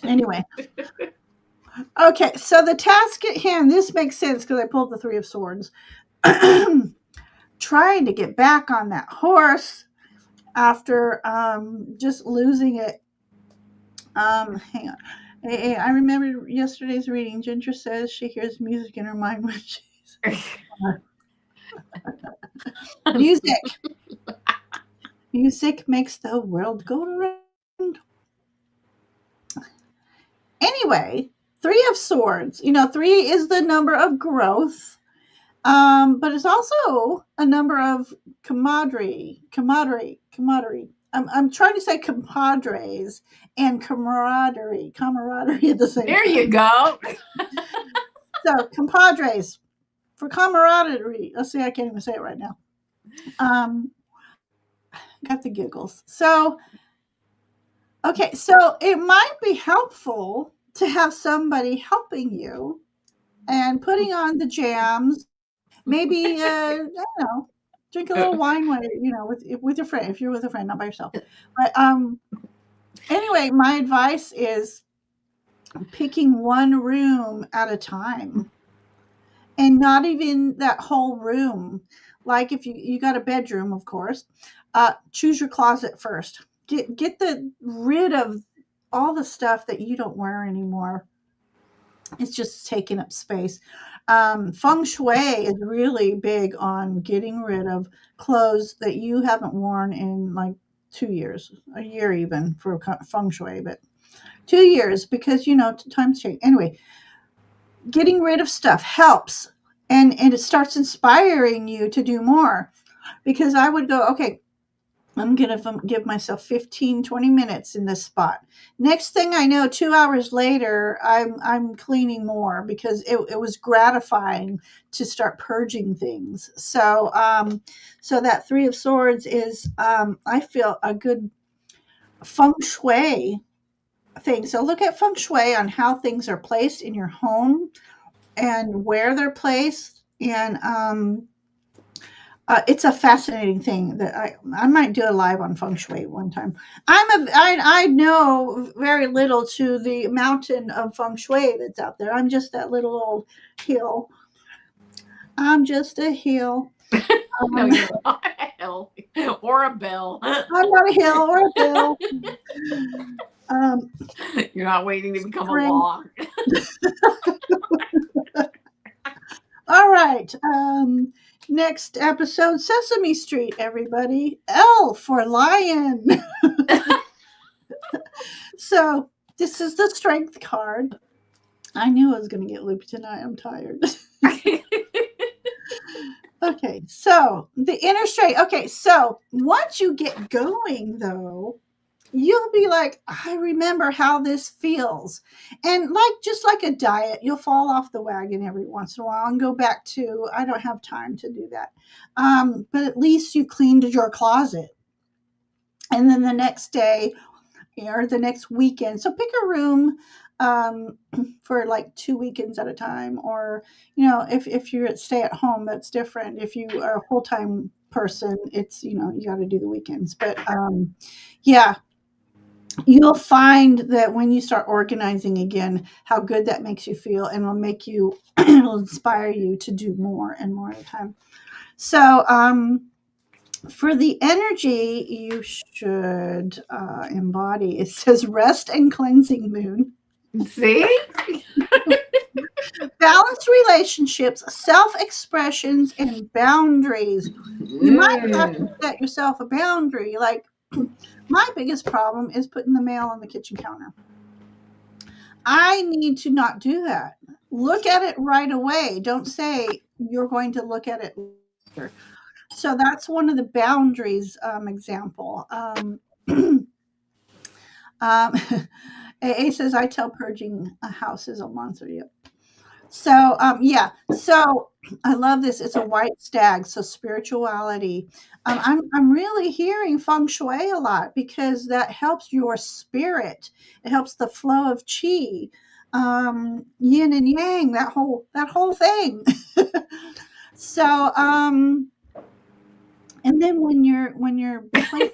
Anyway. Okay, so the task at hand, this makes sense because I pulled the 3 of Swords. Trying to get back on that horse after just losing it. Hang on. Hey, I remember yesterday's reading. Ginger says she hears music in her mind when she's music. Music makes the world go round. Anyway, Three of Swords. Three is the number of growth, but it's also a number of camaraderie. I'm trying to say compadres and camaraderie at the same There you time. go. So compadres for camaraderie. Let's see, I can't even say it right now. Um, got the giggles. So okay, so it might be helpful to have somebody helping you and putting on the jams. Maybe I don't know, drink a little wine with your friend if you're with a friend, not by yourself. But anyway, my advice is picking one room at a time, and not even that whole room. Like if you got a bedroom, of course, choose your closet first. Get the rid of all the stuff that you don't wear anymore. It's just taking up space. Feng shui is really big on getting rid of clothes that you haven't worn in like 2 years, a year even for feng shui, but 2 years because times change. Anyway, getting rid of stuff helps, and it starts inspiring you to do more. Because I would go, okay, I'm going to give myself 15, 20 minutes in this spot. Next thing I know, 2 hours later, I'm cleaning more because it was gratifying to start purging things. So that Three of Swords is, I feel, a good feng shui thing. So look at feng shui on how things are placed in your home and where they're placed. And it's a fascinating thing that I might do a live on feng shui one time. I know very little to the mountain of feng shui that's out there. I'm just that little old hill. I'm just a hill. No, Um, you're not a hill or a bill. I'm not a hill or a bill. Um, You're not waiting to become a Spring. log. All right. Next episode, Sesame Street. Everybody, L for lion. So this is the strength card. I knew I was going to get loopy tonight. I'm tired. Okay, so the inner strength. Okay, so once you get going, though, you'll be like, I remember how this feels. And just like a diet, you'll fall off the wagon every once in a while and go back to, I don't have time to do that. But at least you cleaned your closet. And then the next day or the next weekend. So pick a room for like 2 weekends at a time, or if you're at stay at home, that's different. If you are a full time person, it's you got to do the weekends. But yeah, you'll find that when you start organizing again, how good that makes you feel, and will make you, it'll inspire you to do more and more at a time. So for the energy you should embody, it says rest and cleansing moon, See? balanced relationships, self-expressions, and boundaries. You might have to Mm. set yourself a boundary. Like my biggest problem is putting the mail on the kitchen counter. I need to not do that. Look at it right away. Don't say you're going to look at it later. So that's one of the boundaries example. Um, AA says I tell purging a house is a monster. Yep. So yeah. So I love this. It's a white stag. So spirituality. I'm really hearing feng shui a lot because that helps your spirit. It helps the flow of chi, yin and yang. That whole thing. So and then when you're placed,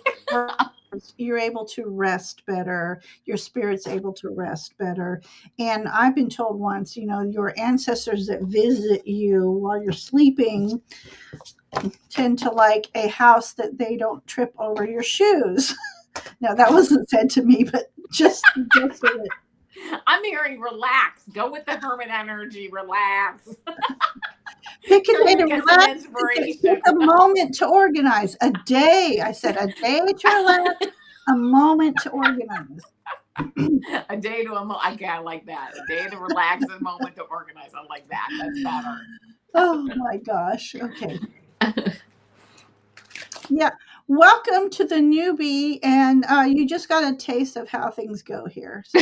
you're able to rest better, your spirit's able to rest better. And I've been told once, your ancestors that visit you while you're sleeping tend to like a house that they don't trip over your shoes. Now that wasn't said to me, but just it. I'm hearing relax. Go with the hermit energy. Relax. Pick a Sure, day you to get some relax. Pick inspiration. a moment to organize. A day. I said a day to relax, a moment to organize. A day to I can't like that. A day to relax, a moment to organize. I like that. That's better. Oh my gosh. Okay. Yeah. Welcome to the newbie. And you just got a taste of how things go here. So,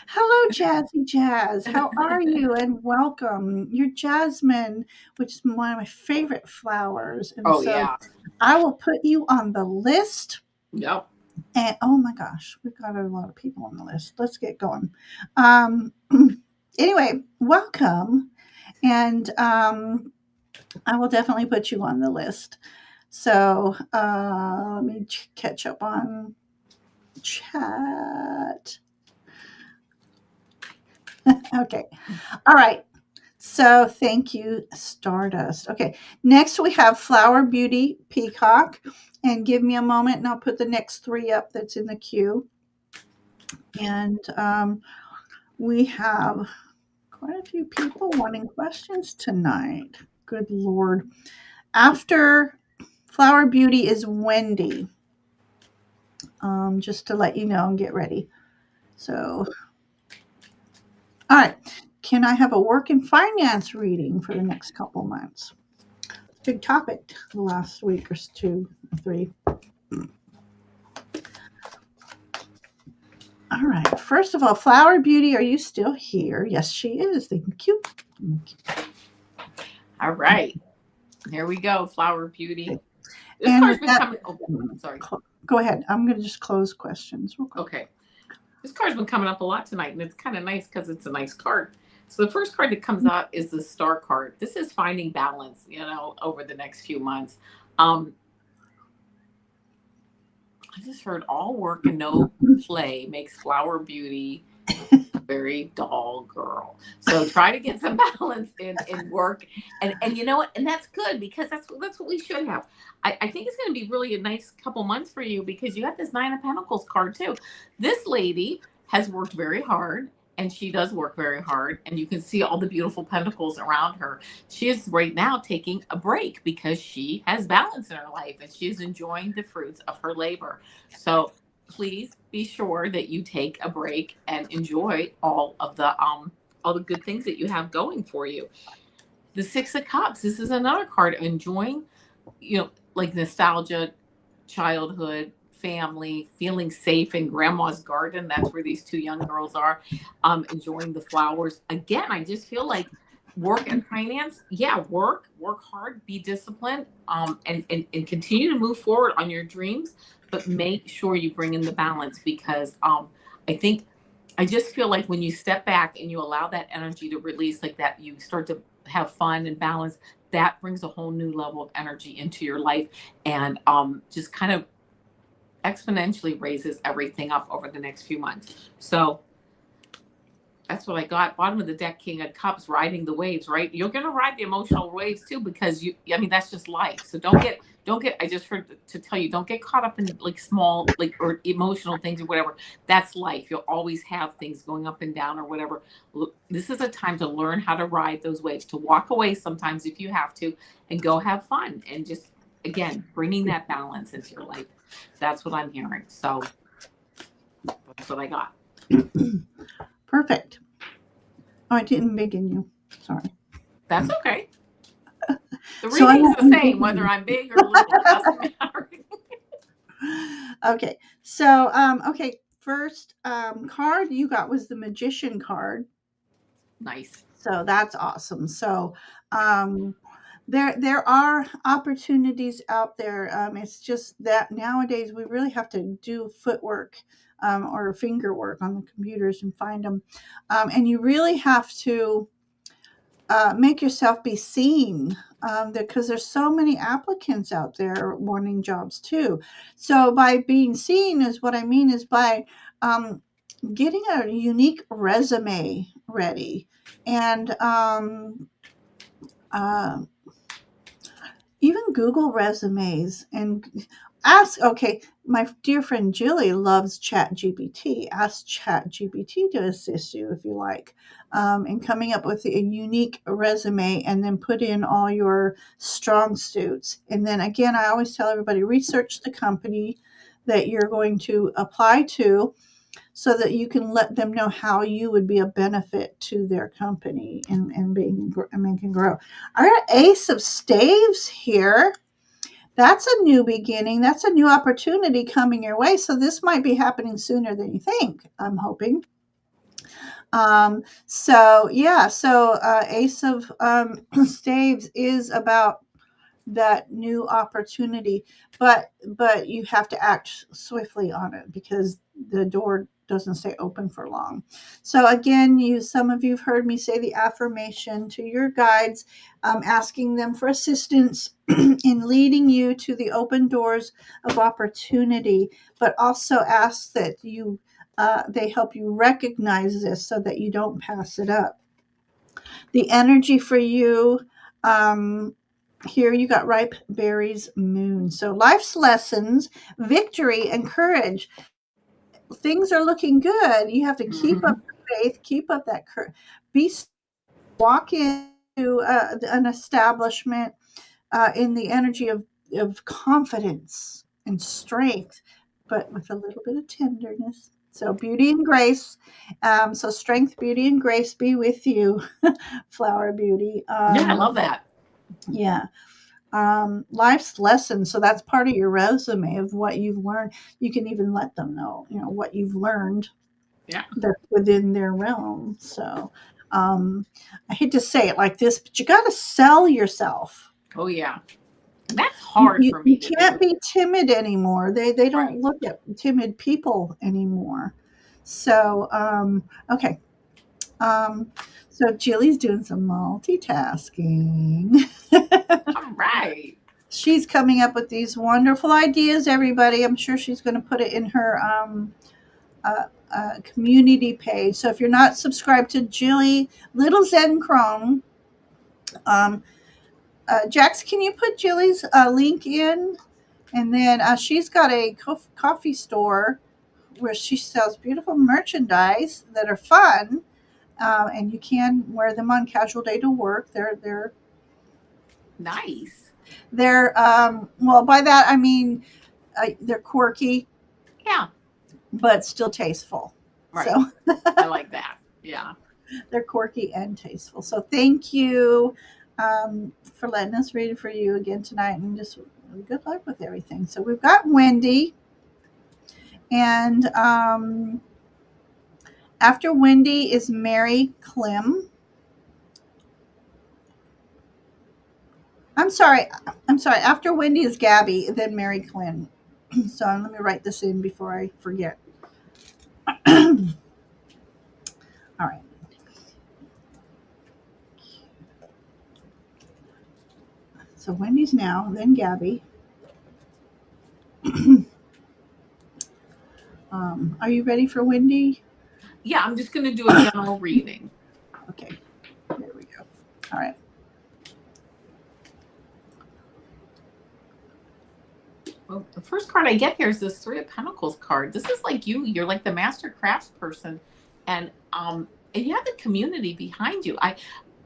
hello, Jazzy Jazz. How are you? And welcome. You're Jasmine, which is one of my favorite flowers. And Oh so yeah. I will put you on the list. Yep. And oh my gosh, we've got a lot of people on the list. Let's get going. Um, anyway, welcome. And I will definitely put you on the list. So let me catch up on chat. Okay. All right. So thank you, Stardust. Okay. Next we have Flower Beauty Peacock. And give me a moment and I'll put the next three up that's in the queue. And we have quite a few people wanting questions tonight. Good Lord. After Flower Beauty is Wendy. Just to let you know and get ready. So, all right. Can I have a work and finance reading for the next couple months? Big topic the last week or two, three. All right. First of all, Flower Beauty, are you still here? Yes, she is. Thank you. All right. Here we go. Flower Beauty. Okay. This And card's with been that, coming. Oh, sorry. go ahead. I'm going to just close questions real quick. Okay. This card's been coming up a lot tonight, and it's kind of nice because it's a nice card. So the first card that comes out is the Star card. This is finding balance, over the next few months. I just heard all work and no play makes Flower Beauty a very dull girl. So try to get some balance in work, and you know what? And that's good because that's what we should have. I think it's going to be really a nice couple months for you because you got this Nine of Pentacles card too. This lady has worked very hard. And she does work very hard, and you can see all the beautiful pentacles around her. She is right now taking a break because she has balance in her life and she is enjoying the fruits of her labor. So please be sure that you take a break and enjoy all the good things that you have going for you. The Six of Cups, this is another card of enjoying, like nostalgia, childhood, family, feeling safe in grandma's garden. That's where these two young girls are, enjoying the flowers. Again, I just feel like work and finance, yeah, work hard, be disciplined, and continue to move forward on your dreams, but make sure you bring in the balance because I think I just feel like when you step back and you allow that energy to release like that, you start to have fun and balance. That brings a whole new level of energy into your life and just kind of exponentially raises everything up over the next few months. So that's what I got. Bottom of the deck, King of Cups, riding the waves, right? You're going to ride the emotional waves too, because that's just life. So don't get, I just heard to tell you, don't get caught up in like small, like, or emotional things or whatever. That's life. You'll always have things going up and down or whatever. This is a time to learn how to ride those waves, to walk away sometimes if you have to, and go have fun. And just, again, bringing that balance into your life. That's what I'm hearing. So that's what I got. Perfect. Oh, I didn't begin you. Sorry. That's okay. The So I reading's the won't same, whether I'm big or little. It doesn't matter. Okay. So, okay. First card you got was the Magician card. Nice. So that's awesome. So, um, there are opportunities out there. It's just that nowadays we really have to do footwork or finger work on the computers and find them, and you really have to make yourself be seen because there's so many applicants out there wanting jobs too. So by being seen is what I mean is by getting a unique resume ready and uh, even Google resumes and ask, okay, my dear friend Julie loves Chat GPT. Ask Chat GPT to assist you if you like in coming up with a unique resume and then put in all your strong suits. And then again, I always tell everybody research the company that you're going to apply to, so that you can let them know how you would be a benefit to their company and making grow. I got Ace of Staves here. That's a new beginning. That's a new opportunity coming your way. So this might be happening sooner than you think, I'm hoping. So yeah, so Ace of Staves is about that new opportunity, but you have to act swiftly on it because the door doesn't stay open for long. So again, some of you've heard me say the affirmation to your guides, asking them for assistance in leading you to the open doors of opportunity, but also ask that they help you recognize this so that you don't pass it up. The energy for you, um, here you got ripe berries, moon. So life's lessons, victory, and courage. Things are looking good. You have to keep up Mm-hmm. the faith, keep up that courage. Be walk into an establishment in the energy of confidence and strength, but with a little bit of tenderness. So beauty and grace. So strength, beauty, and grace be with you, flower beauty. Yeah, I love that. Yeah. Life's lessons. So that's part of your resume of what you've learned. You can even let them know, what you've learned Yeah. that's within their realm. So um, I hate to say it like this, but you got to sell yourself. Oh yeah. And that's You, hard you, for me you to can't do. be timid anymore. They don't Right. look at timid people anymore. So okay. Um, so Jilly's doing some multitasking. All right. She's coming up with these wonderful ideas, everybody. I'm sure she's going to put it in her community page. So if you're not subscribed to Jilly Little Zen Crone, um, Jax, can you put Jilly's link in? And then she's got a coffee store where she sells beautiful merchandise that are fun, and you can wear them on casual day to work. Nice. They're well, by that I mean they're quirky Yeah. but still tasteful. Right. So I like that. Yeah. they're quirky and tasteful. So thank you for letting us read it for you again tonight, and just good luck with everything. So we've got Wendy, and after Wendy is Mary Clem. I'm sorry. I'm sorry. After Wendy is Gabby, then Mary Clem. So let me write this in before I forget. All right. So Wendy's now, then Gabby. Are you ready for Wendy? Yeah, I'm just going to do a general reading. Okay, there we go. All right. Well, the first card I get here is this Three of Pentacles card. This is like you. You're like the master crafts person, and you have the community behind you.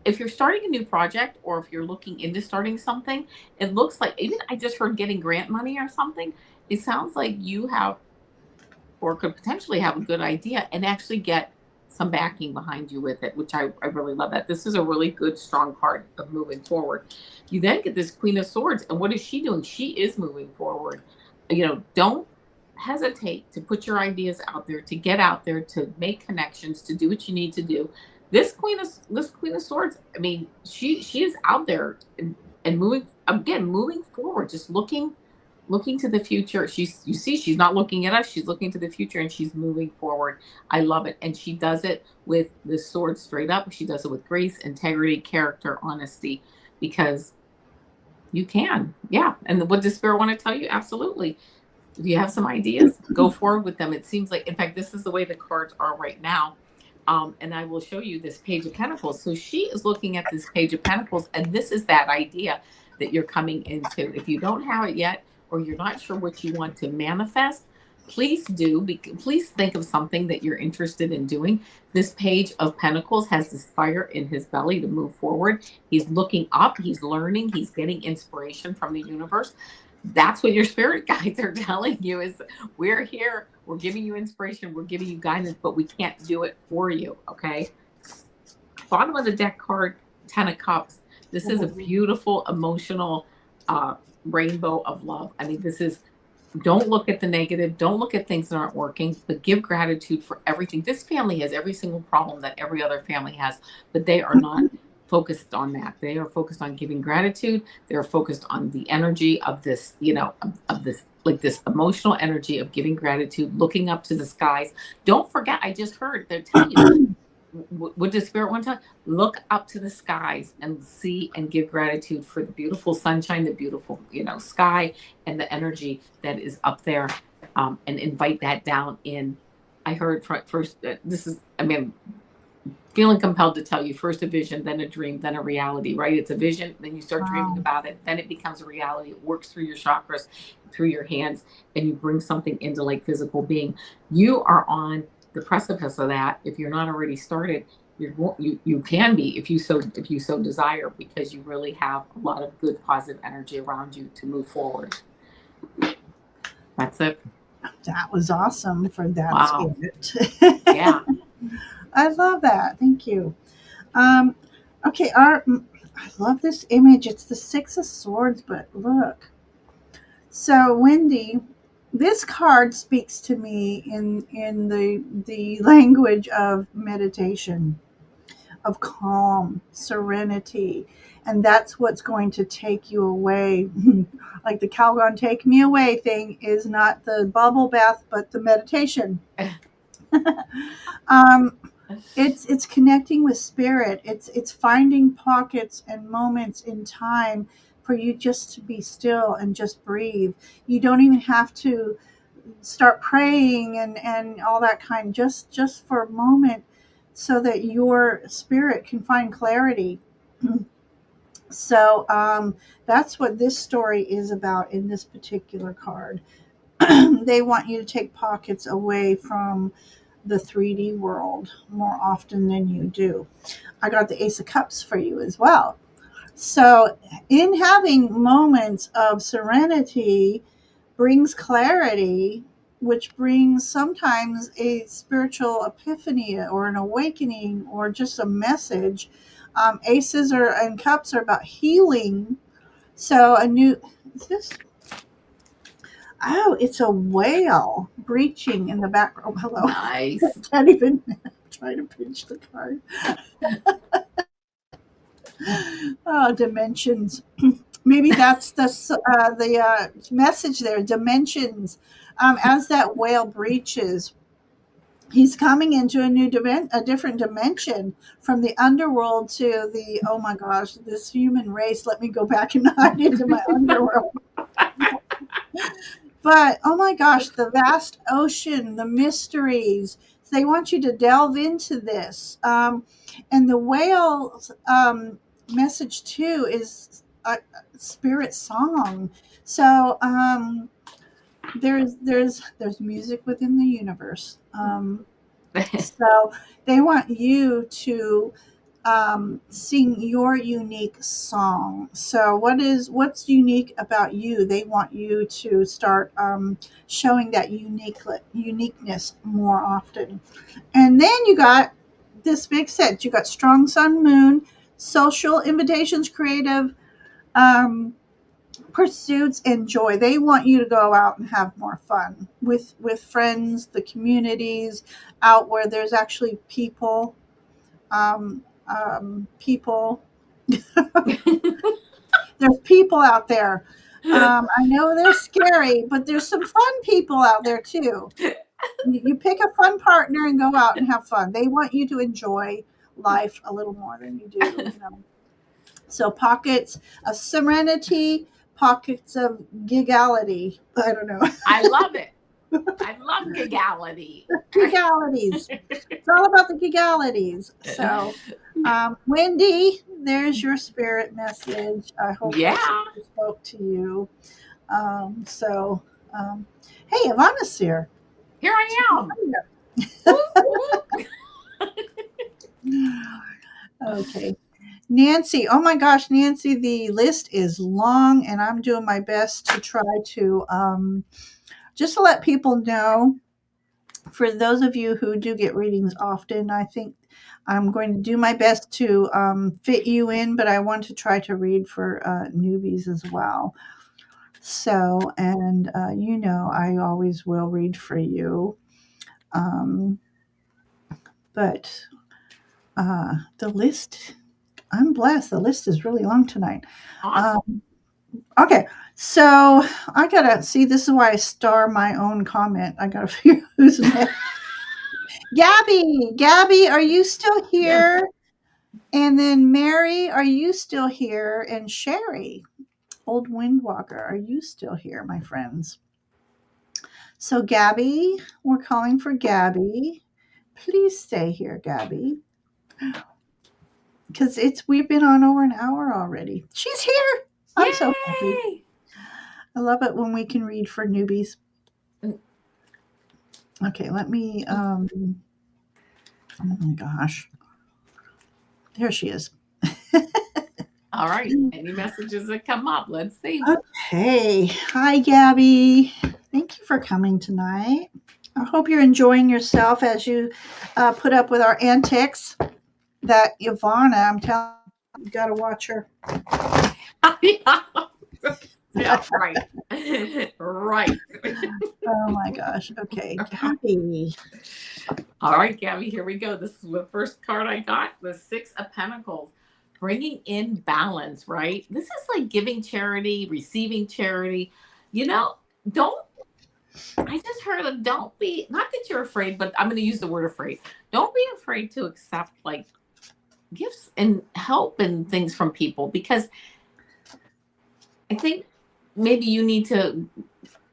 If you're starting a new project or if you're looking into starting something, it looks like, even I just heard getting grant money or something. It sounds like you have, or could potentially have, a good idea and actually get some backing behind you with it, which I really love that. This is a really good, strong card of moving forward. You then get this Queen of Swords. And what is she doing? She is moving forward. Don't hesitate to put your ideas out there, to get out there, to make connections, to do what you need to do. This Queen of Swords, I mean, she is out there and moving forward, just looking to the future. You see, she's not looking at us, she's looking to the future, and she's moving forward. I love it. And she does it with the sword straight up. She does it with grace, integrity, character, honesty, because you can. Yeah. And what does Spirit want to tell you? Absolutely. If you have some ideas, go forward with them. It seems like, in fact, this is the way the cards are right now. And I will show you this Page of Pentacles. So she is looking at this Page of Pentacles, and this is that idea that you're coming into. If you don't have it yet, or you're not sure what you want to manifest, please do. Please think of something that you're interested in doing. This Page of Pentacles has this fire in his belly to move forward. He's looking up, he's learning, he's getting inspiration from the universe. That's what your spirit guides are telling you is we're here, we're giving you inspiration, we're giving you guidance, but we can't do it for you. Okay. Bottom of the deck card, 10 of Cups. This is a beautiful emotional uh rainbow of love. I mean, this is, don't look at the negative, don't look at things that aren't working, but give gratitude for everything. This family has every single problem that every other family has, but they are not focused on that. They are focused on giving gratitude. They're focused on the energy of this, of this, like this emotional energy of giving gratitude, looking up to the skies. Don't forget, I just heard they're telling you, what did spirit want to look up to the skies and see and give gratitude for the beautiful sunshine, the beautiful, sky, and the energy that is up there, and invite that down in. I heard first, this is, I mean, feeling compelled to tell you, first a vision, then a dream, then a reality, right? It's a vision, then you start dreaming Wow. about it, then it becomes a reality. It works through your chakras, through your hands, and you bring something into like physical being. You are on the precipice of that. If you're not already started, you can be, if you so desire, because you really have a lot of good positive energy around you to move forward. That's it. That was awesome for That's Wow. It. Yeah. I love that. Thank you. Um, okay, I love this image. It's the Six of Swords, but look. So, Wendy, this card speaks to me in the language of meditation, of calm, serenity, and that's what's going to take you away. Like the Calgon take me away thing is not the bubble bath, but the meditation. um, it's connecting with spirit. It's finding pockets and moments in time for you just to be still and just breathe. You don't even have to start praying and all that kind. Just for a moment, so that your spirit can find clarity. So that's what this story is about in this particular card. They want you to take pockets away from the 3D world more often than you do. I got the Ace of Cups for you as well. So, in having moments of serenity brings clarity, which brings sometimes a spiritual epiphany or an awakening or just a message. Aces and cups are about healing. So, a new, is this, oh, it's a whale breaching in the background. Oh, hello. Nice. Can't even try to pinch the card. Oh, dimensions. Maybe that's the message there. Dimensions. As that whale breaches, he's coming into a different dimension from the underworld to the, oh my gosh, this human race. Let me go back and hide into my underworld. But oh my gosh, the vast ocean, the mysteries. They want you to delve into this. And the whale's message too is a spirit song. So there's music within the universe. So they want you to sing your unique song. So what's unique about you? They want you to start showing that uniqueness more often. And then you got this big set. You got strong sun moon, social invitations, creative pursuits, and joy. They want you to go out and have more fun with friends, the communities out where there's actually people. There's people out there. I know they're scary, but there's some fun people out there too. You pick a fun partner and go out and have fun. They want you to enjoy life a little more than you do. So pockets of serenity, pockets of gigality. I don't know. I love it. I love gigality. Gigalities. It's all about the gigalities. So, Wendy, there's your spirit message. I hope that Yeah. spoke to you. So, um, hey, Ivana's here. Here I am. Whoop, whoop. Okay. Nancy, oh my gosh, Nancy, the list is long, and I'm doing my best to try to just to let people know. For those of you who do get readings often, I think I'm going to do my best to fit you in, but I want to try to read for newbies as well. So, and I always will read for you. Um, but the list, I'm blessed. The list is really long tonight. Awesome. Um, okay, so I gotta see. This is why I star my own comment. I gotta figure out who's next. Gabby, are you still Yes. here? And then Mary, are you still here? And Sherry, Old Windwalker, are you still here, my friends? So Gabby, we're calling for Gabby. Please stay here, Gabby, because it's we've been on over an hour already. She's here. I'm so happy. Yay! I love it when we can read for newbies. Okay, let me. Oh my gosh, there she is. All right. Any messages that come up? Let's see. Okay, hi Gabby. Thank you for coming tonight. I hope you're enjoying yourself as you put up with our antics. That Ivana, I'm telling you, got to watch her. Yeah, right. Right. Oh my gosh. Okay, Gabby. All right, Gabby, here we go. This is the first card I got, the Six of Pentacles. Bringing in balance, right? This is like giving charity, receiving charity. You know, don't, I just heard of don't be, not that you're afraid, but I'm going to use the word afraid. Don't be afraid to accept like gifts and help and things from people, because I think maybe you need to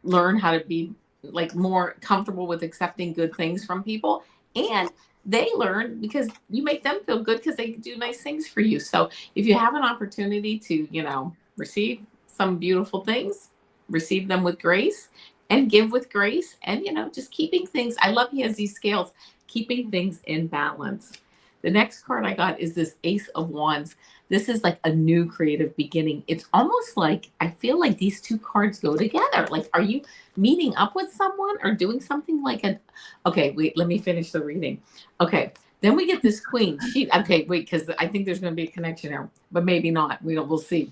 learn how to be like more comfortable with accepting good things from people, and they learn because you make them feel good because they do nice things for you. So if you have an opportunity to receive some beautiful things, receive them with grace and give with grace, and just keeping things, I love he has these scales, keeping things in balance. The next card I got is this Ace of Wands. This is like a new creative beginning. It's almost like I feel like these two cards go together. Like, are you meeting up with someone or doing something like a, okay, wait, let me finish the reading. Okay. Then we get this queen. Okay, wait, because I think there's going to be a connection here, but maybe not. We'll see.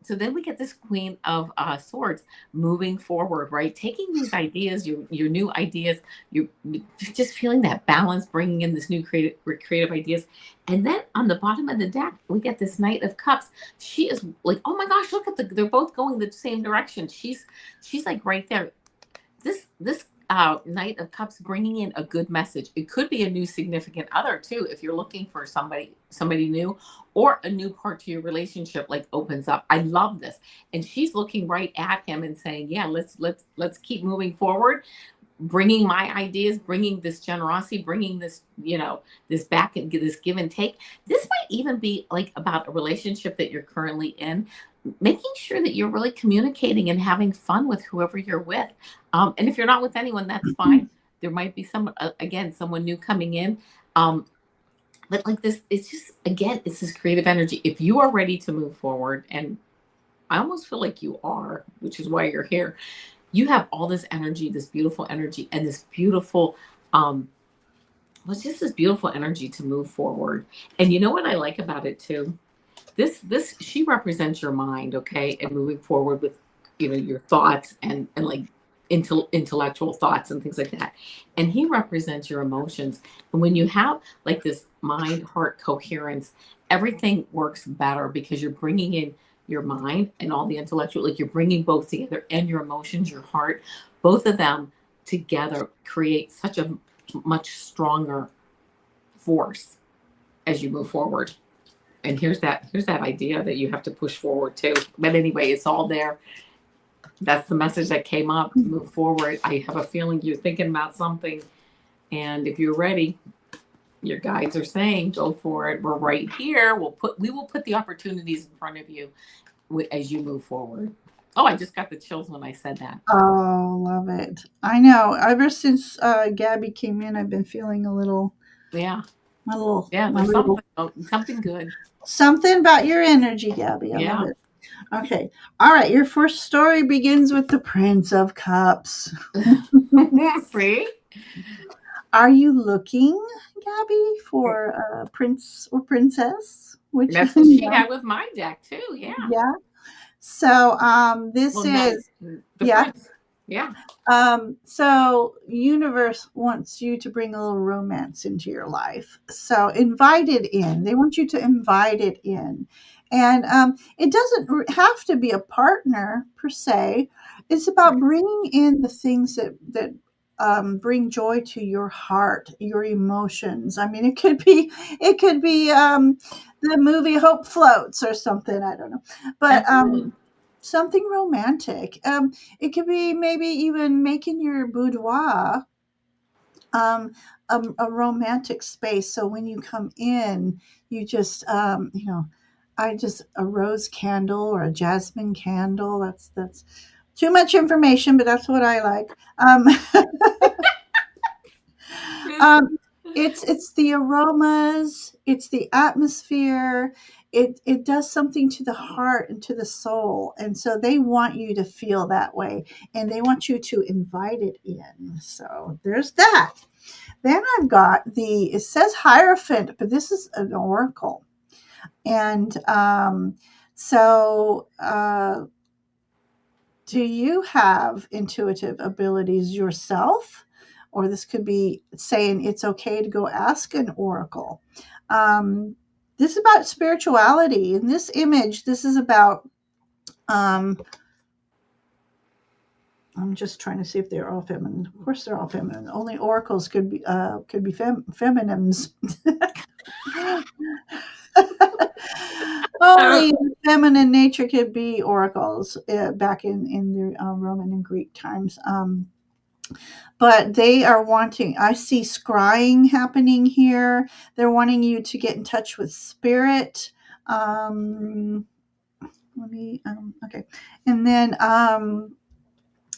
So then we get this queen of swords moving forward, right? Taking these ideas, your new ideas, you're just feeling that balance, bringing in this new creative ideas. And then on the bottom of the deck, we get this Knight of Cups. She is like, oh my gosh, look at they're both going the same direction. She's like right there. This Knight of Cups bringing in a good message. It could be a new significant other too, if you're looking for somebody new, or a new part to your relationship like opens up. I love this, and she's looking right at him and saying, "Yeah, let's keep moving forward." Bringing my ideas, bringing this generosity, bringing this, this back and this give and take. This might even be like about a relationship that you're currently in, making sure that you're really communicating and having fun with whoever you're with. And if you're not with anyone, that's fine. There might be someone, again, someone new coming in. But like this, it's just, again, it's this creative energy. If you are ready to move forward, and I almost feel like you are, which is why you're here, you have all this energy, this beautiful energy, and this beautiful, it's just this beautiful energy to move forward. And you know what I like about it too? This she represents your mind, okay, and moving forward with your thoughts and like intellectual thoughts and things like that. And he represents your emotions. And when you have like this mind heart coherence, everything works better because you're bringing in your mind and all the intellectual, like you're bringing both together, and your emotions, your heart, both of them together create such a much stronger force as you move forward. And here's that idea that you have to push forward too. But anyway, it's all there. That's the message that came up. Move forward. I have a feeling you're thinking about something, and if you're ready, your guides are saying go for it. We're right here. We will put the opportunities in front of you as you move forward. Oh, I just got the chills when I said that. Oh, love it. I know. Ever since Gabby came in, I've been feeling a little, Yeah, my little, yeah. my There's little. something good. Something about your energy, Gabby. I love Yeah. it. Okay. All right. Your first story begins with the Prince of Cups. See? Are you looking, Gabby, for a prince or princess? Which, That's what she had with my deck too. Yeah. yeah. So this Well, no, is, the yeah. prince. Yeah. So universe wants you to bring a little romance into your life. So invite it in. They want you to invite it in. And it doesn't have to be a partner per se. It's about bringing in the things that bring joy to your heart, your emotions. I mean, it could be the movie Hope Floats or something. I don't know, but Absolutely. something romantic. It could be maybe even making your boudoir um, a romantic space. So when you come in, you just, I just a rose candle or a jasmine candle. That's too much information, but that's what I like. Um, it's the aromas, it's the atmosphere. It does something to the heart and to the soul, and so they want you to feel that way, and they want you to invite it in. So there's that. Then I've got it says Hierophant, but this is an oracle, and so. Do you have intuitive abilities yourself? Or this could be saying it's okay to go ask an oracle. This is about spirituality. In this image, this is about, um, I'm just trying to see if they're all feminine. Of course, they're all feminine. Only oracles could be feminines. Uh, Only feminine nature could be oracles back in the Roman and Greek times. But they are wanting, I see scrying happening here. They're wanting you to get in touch with spirit. Um, okay. And then,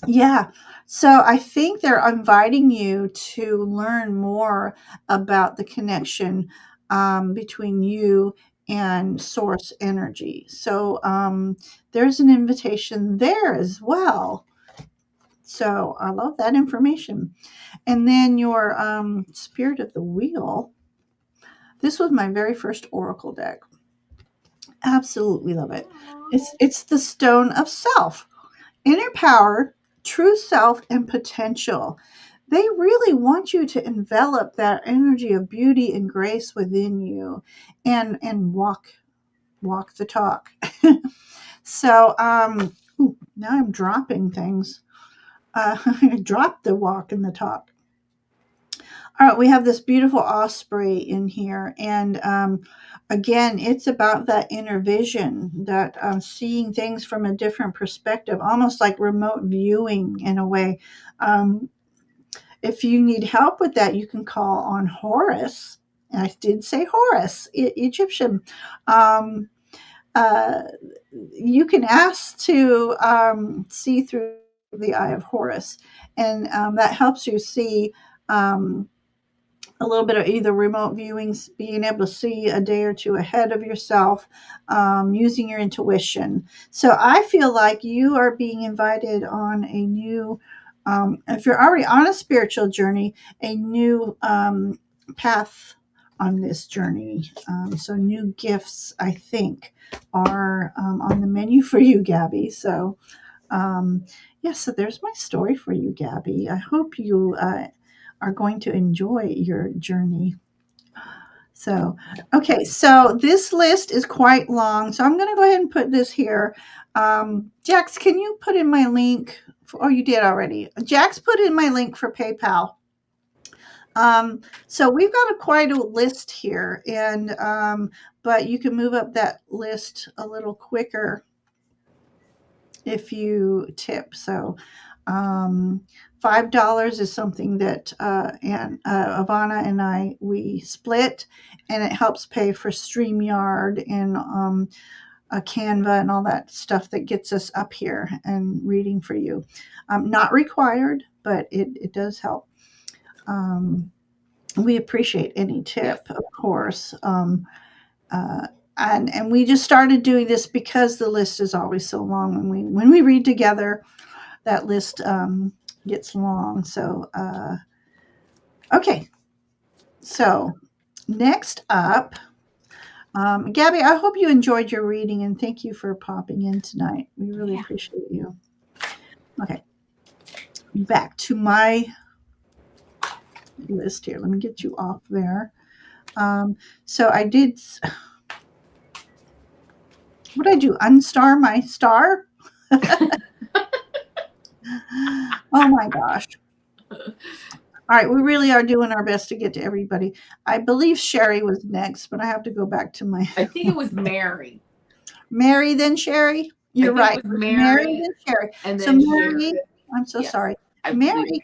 yeah. So I think they're inviting you to learn more about the connection between you and source energy. So there's an invitation there as well. So I love that information. And then your Spirit of the Wheel. This was my very first Oracle deck. Absolutely love it. It's the Stone of Self, inner power, true self, and potential. They really want you to envelop that energy of beauty and grace within you, and walk the talk. So now I'm dropping things. I dropped the walk and the talk. All right, we have this beautiful osprey in here, and again, it's about that inner vision, that seeing things from a different perspective, almost like remote viewing in a way. Um, if you need help with that, you can call on Horus. And I did say Horus, Egyptian. Um, uh, you can ask to see through the eye of Horus, and that helps you see. A little bit of either remote viewings, being able to see a day or two ahead of yourself, using your intuition. So I feel like you are being invited on a new, if you're already on a spiritual journey, a new path on this journey. So new gifts, I think, are on the menu for you, Gabby. So yeah, so there's my story for you, Gabby. I hope you are going to enjoy your journey. So, okay, so this list is quite long. So I'm going to go ahead and put this here. Jax, can you put in my link? Oh, you did already. Jax put in my link for PayPal. So we've got quite a list here, and but you can move up that list a little quicker if you tip. So um, $5 is something that and Avana and I we split, and it helps pay for StreamYard and Canva and all that stuff that gets us up here and reading for you. Not required, but it does help. Um, we appreciate any yes. tip, of course. And we just started doing this because the list is always so long when we read together. That list gets long. So okay, so next up, Gabby, I hope you enjoyed your reading and thank you for popping in tonight. We really Yeah. appreciate you. Okay, back to my list here. Let me get you off there. So I did. What did I do? Unstar my star? Oh my gosh. All right, we really are doing our best to get to everybody. I believe Sherry was next, but I have to go back to my I think it was Mary. Mary, then Sherry. I You're think it right. was It was Mary, Mary then Sherry. and So then Sherry. Mary, I'm so Yes, sorry. I believe. Mary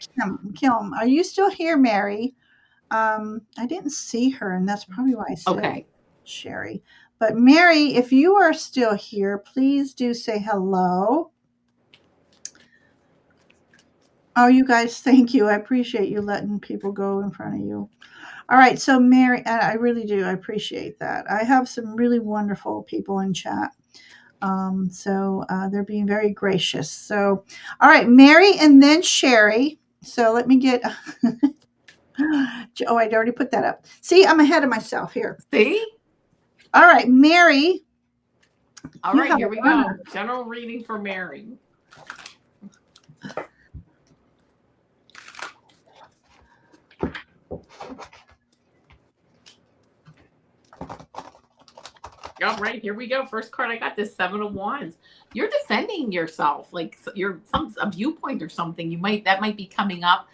Kim, are you still here, Mary? I didn't see her, and that's probably why I said Okay. Sherry. But Mary, if you are still here, please do say hello. Oh, you guys, thank you. I appreciate you letting people go in front of you. All right, so Mary, and I really do. I appreciate that. I have some really wonderful people in chat. So they're being very gracious. So, all right, Mary and then Sherry. So let me get. Oh, I'd already put that up. See, I'm ahead of myself here. See? All right, Mary, All you right, have here a we runner. go. General reading for Mary. All right, here we go. First card I got, this Seven of Wands. You're defending yourself, like you're some a viewpoint or something. You might that might be coming up.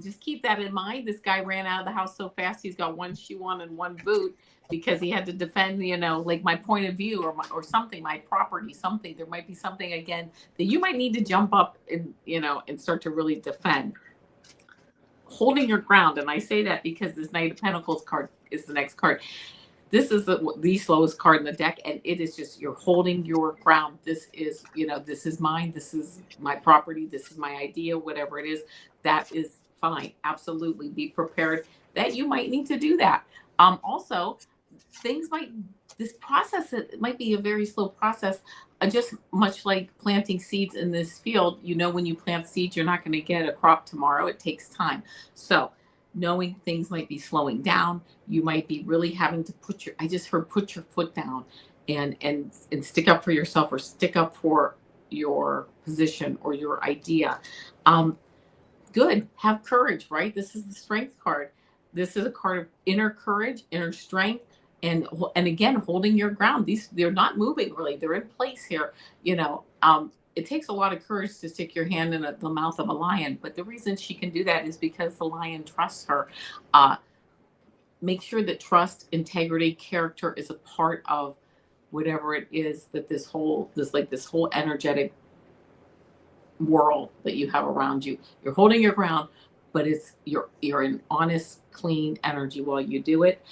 Just keep that in mind. This guy ran out of the house so fast. He's got one shoe on and one boot because he had to defend, like my point of view or something, my property, something. There might be something again that you might need to jump up and start to really defend. Holding your ground, and I say that because this Knight of Pentacles card is the next card. This is the slowest card in the deck, and it is just you're holding your ground. This is this is mine, this is my property, this is my idea, whatever it is. That is fine. Absolutely be prepared that you might need to do that. Also, things might this process, it might be a very slow process, just much like planting seeds in this field. When you plant seeds, you're not going to get a crop tomorrow. It takes time. So knowing things might be slowing down, you might be really having to put your foot down and stick up for yourself, or stick up for your position or your idea. um, Good. Have courage, right? This is the strength card. This is a card of inner courage, inner strength, and again, holding your ground. They're not moving really. They're in place here. It takes a lot of courage to stick your hand in the mouth of a lion, but the reason she can do that is because the lion trusts her. Uh, Make sure that trust, integrity, character is a part of whatever it is that this whole energetic world that you have around you. You're holding your ground, but you're in honest, clean energy while you do it.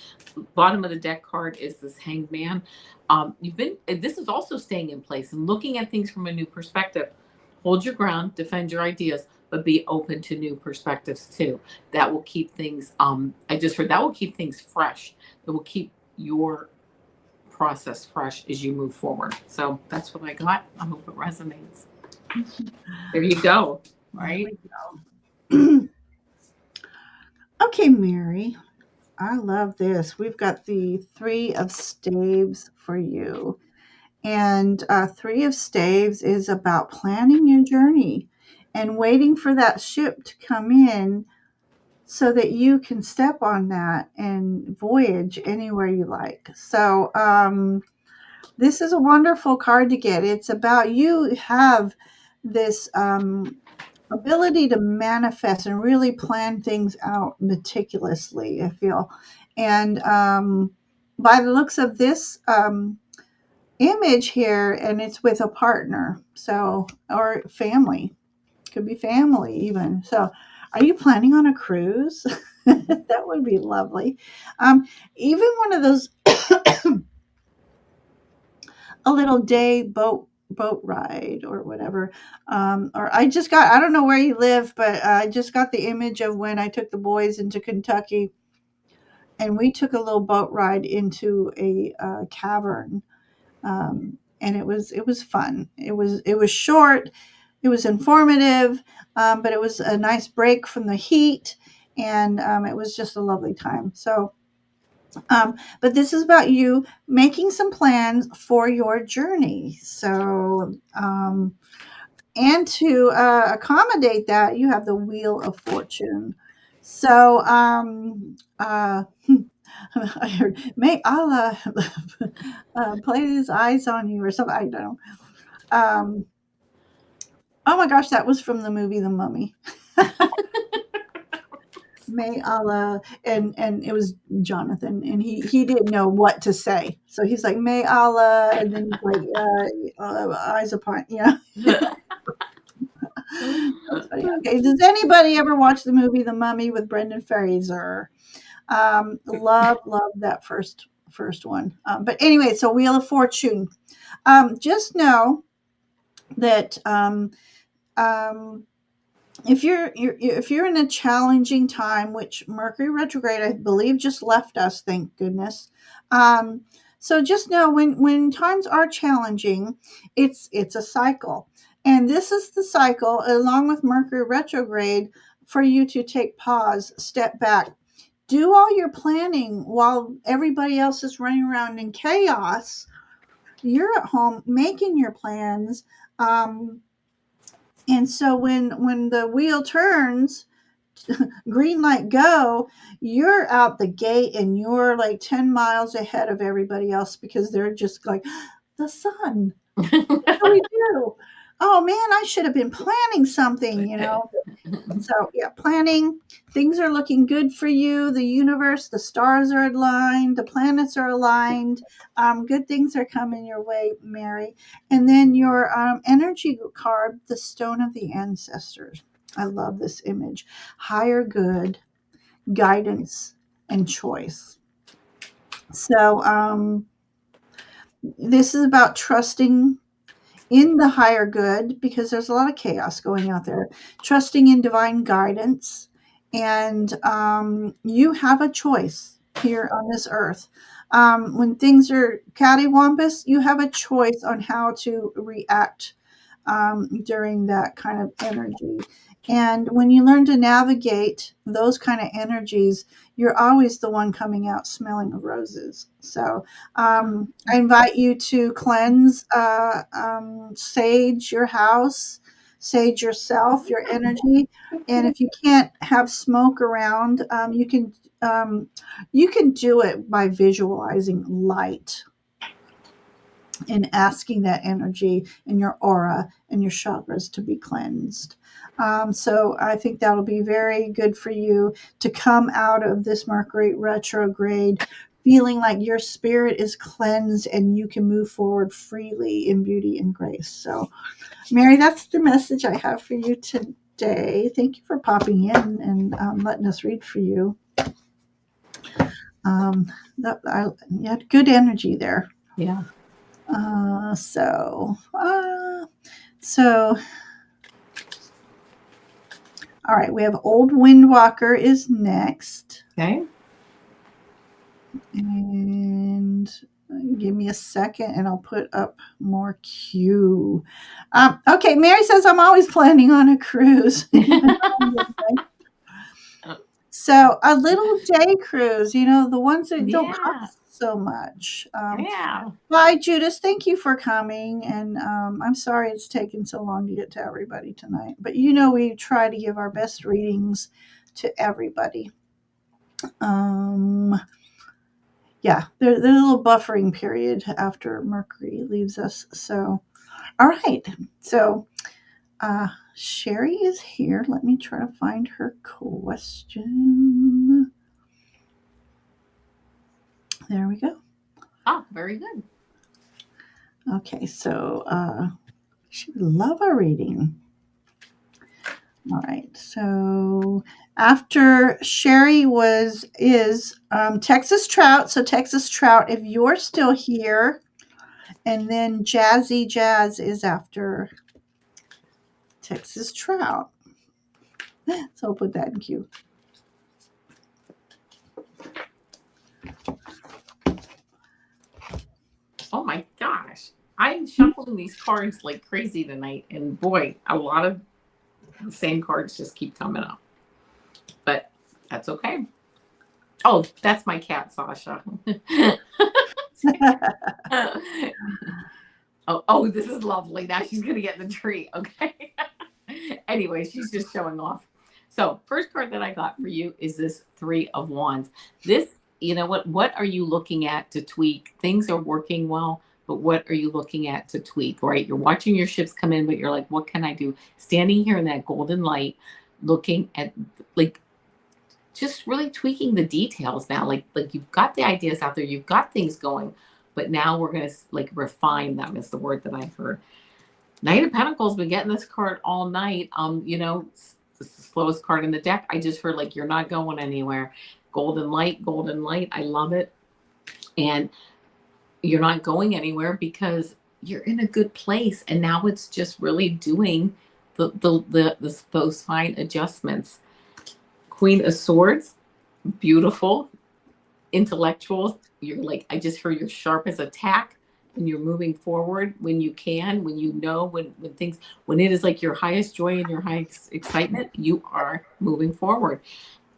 Bottom of the deck card is this Hanged Man. This is also staying in place and looking at things from a new perspective. Hold your ground, defend your ideas, but be open to new perspectives too. That will keep things. I just heard that will keep things fresh. It will keep your process fresh as you move forward. So that's what I got. I hope it resonates. There you go. There Right? we go. Okay, Mary, I love this. We've got the Three of Staves for you. And Three of Staves is about planning your journey and waiting for that ship to come in so that you can step on that and voyage anywhere you like. So, this is a wonderful card to get. It's about you have this ability to manifest and really plan things out meticulously, I feel. And by the looks of this image here, and it's with a partner, so, or family, could be family even. So, are you planning on a cruise? That would be lovely. Even one of those, a little day boat ride or whatever. Or I don't know where you live, but I just got the image of when I took the boys into Kentucky and we took a little boat ride into a cavern, and it was fun. It was short, it was informative, but it was a nice break from the heat, and it was just a lovely time. So, but this is about you making some plans for your journey. So, and to accommodate that, you have the Wheel of Fortune. So, I heard, may Allah place his eyes on you or something. I don't know. Um, oh my gosh, that was from the movie The Mummy. May Allah, and it was Jonathan, and he didn't know what to say, so he's like, May Allah, and then he's like, eyes upon, That's funny. Okay, does anybody ever watch the movie The Mummy with Brendan Fraser? Love that first one. But anyway, so Wheel of Fortune. Just know that um, if you're in a challenging time, which Mercury retrograde, I believe, just left us, thank goodness. Um, so just know when times are challenging, it's a cycle, and this is the cycle along with Mercury retrograde for you to take pause, step back, do all your planning while everybody else is running around in chaos. You're at home making your plans. And so when the wheel turns, green light go, you're out the gate and you're like 10 miles ahead of everybody else because they're just like, the sun, what do we do? Oh man, I should have been planning something. So, yeah, planning. Things are looking good for you. The universe, the stars are aligned, the planets are aligned. Good things are coming your way, Mary. And then your energy card, the Stone of the Ancestors. I love this image. Higher good, guidance, and choice. So, this is about trusting in the higher good because there's a lot of chaos going out there, trusting in divine guidance. And you have a choice here on this earth. When things are cattywampus, you have a choice on how to react during that kind of energy. And when you learn to navigate those kind of energies, you're always the one coming out smelling of roses. So I invite you to cleanse, sage your house, sage yourself, your energy. And if you can't have smoke around, you can do it by visualizing light and asking that energy in your aura and your chakras to be cleansed. So I think that'll be very good for you to come out of this Mercury retrograde feeling like your spirit is cleansed and you can move forward freely in beauty and grace. So, Mary, that's the message I have for you today. Thank you for popping in and letting us read for you. You had good energy there. Yeah. Uh, so, uh, so, all right, we have Old Windwalker is next. Okay. And give me a second and I'll put up more cue. Okay, Mary says I'm always planning on a cruise. So a little day cruise, the ones that don't Yeah. cost so much. Yeah. Hi, Judas. Thank you for coming. And I'm sorry it's taken so long to get to everybody tonight. But we try to give our best readings to everybody. Yeah, there's a little buffering period after Mercury leaves us. So, all right. So, Sherry is here. Let me try to find her question. There we go. Oh, very good. Okay, so she would love a reading. All right, so after Sherry is Texas Trout. So Texas Trout, if you're still here, and then Jazzy Jazz is after Texas Trout. So I'll put that in queue. Oh my gosh. I'm shuffling these cards like crazy tonight, and boy, a lot of the same cards just keep coming up. But that's okay. Oh, that's my cat, Sasha. Oh, this is lovely. Now she's gonna get the tree. Okay. Anyway, she's just showing off. So, first card that I got for you is this Three of Wands. This, you know what? What are you looking at to tweak? Things are working well, but what are you looking at to tweak? Right? You're watching your ships come in, but you're like, what can I do? Standing here in that golden light, looking at like just really tweaking the details now. Like you've got the ideas out there, you've got things going, but now we're gonna like refine them is the word that I heard. Knight of Pentacles been getting this card all night. It's the slowest card in the deck. I just heard like you're not going anywhere. Golden light, golden light. I love it. And you're not going anywhere because you're in a good place. And now it's just really doing those fine adjustments. Queen of Swords, beautiful, intellectual. You're like, I just heard you're sharp as a tack and you're moving forward when you can, when you know, when things, when it is like your highest joy and your highest excitement, you are moving forward.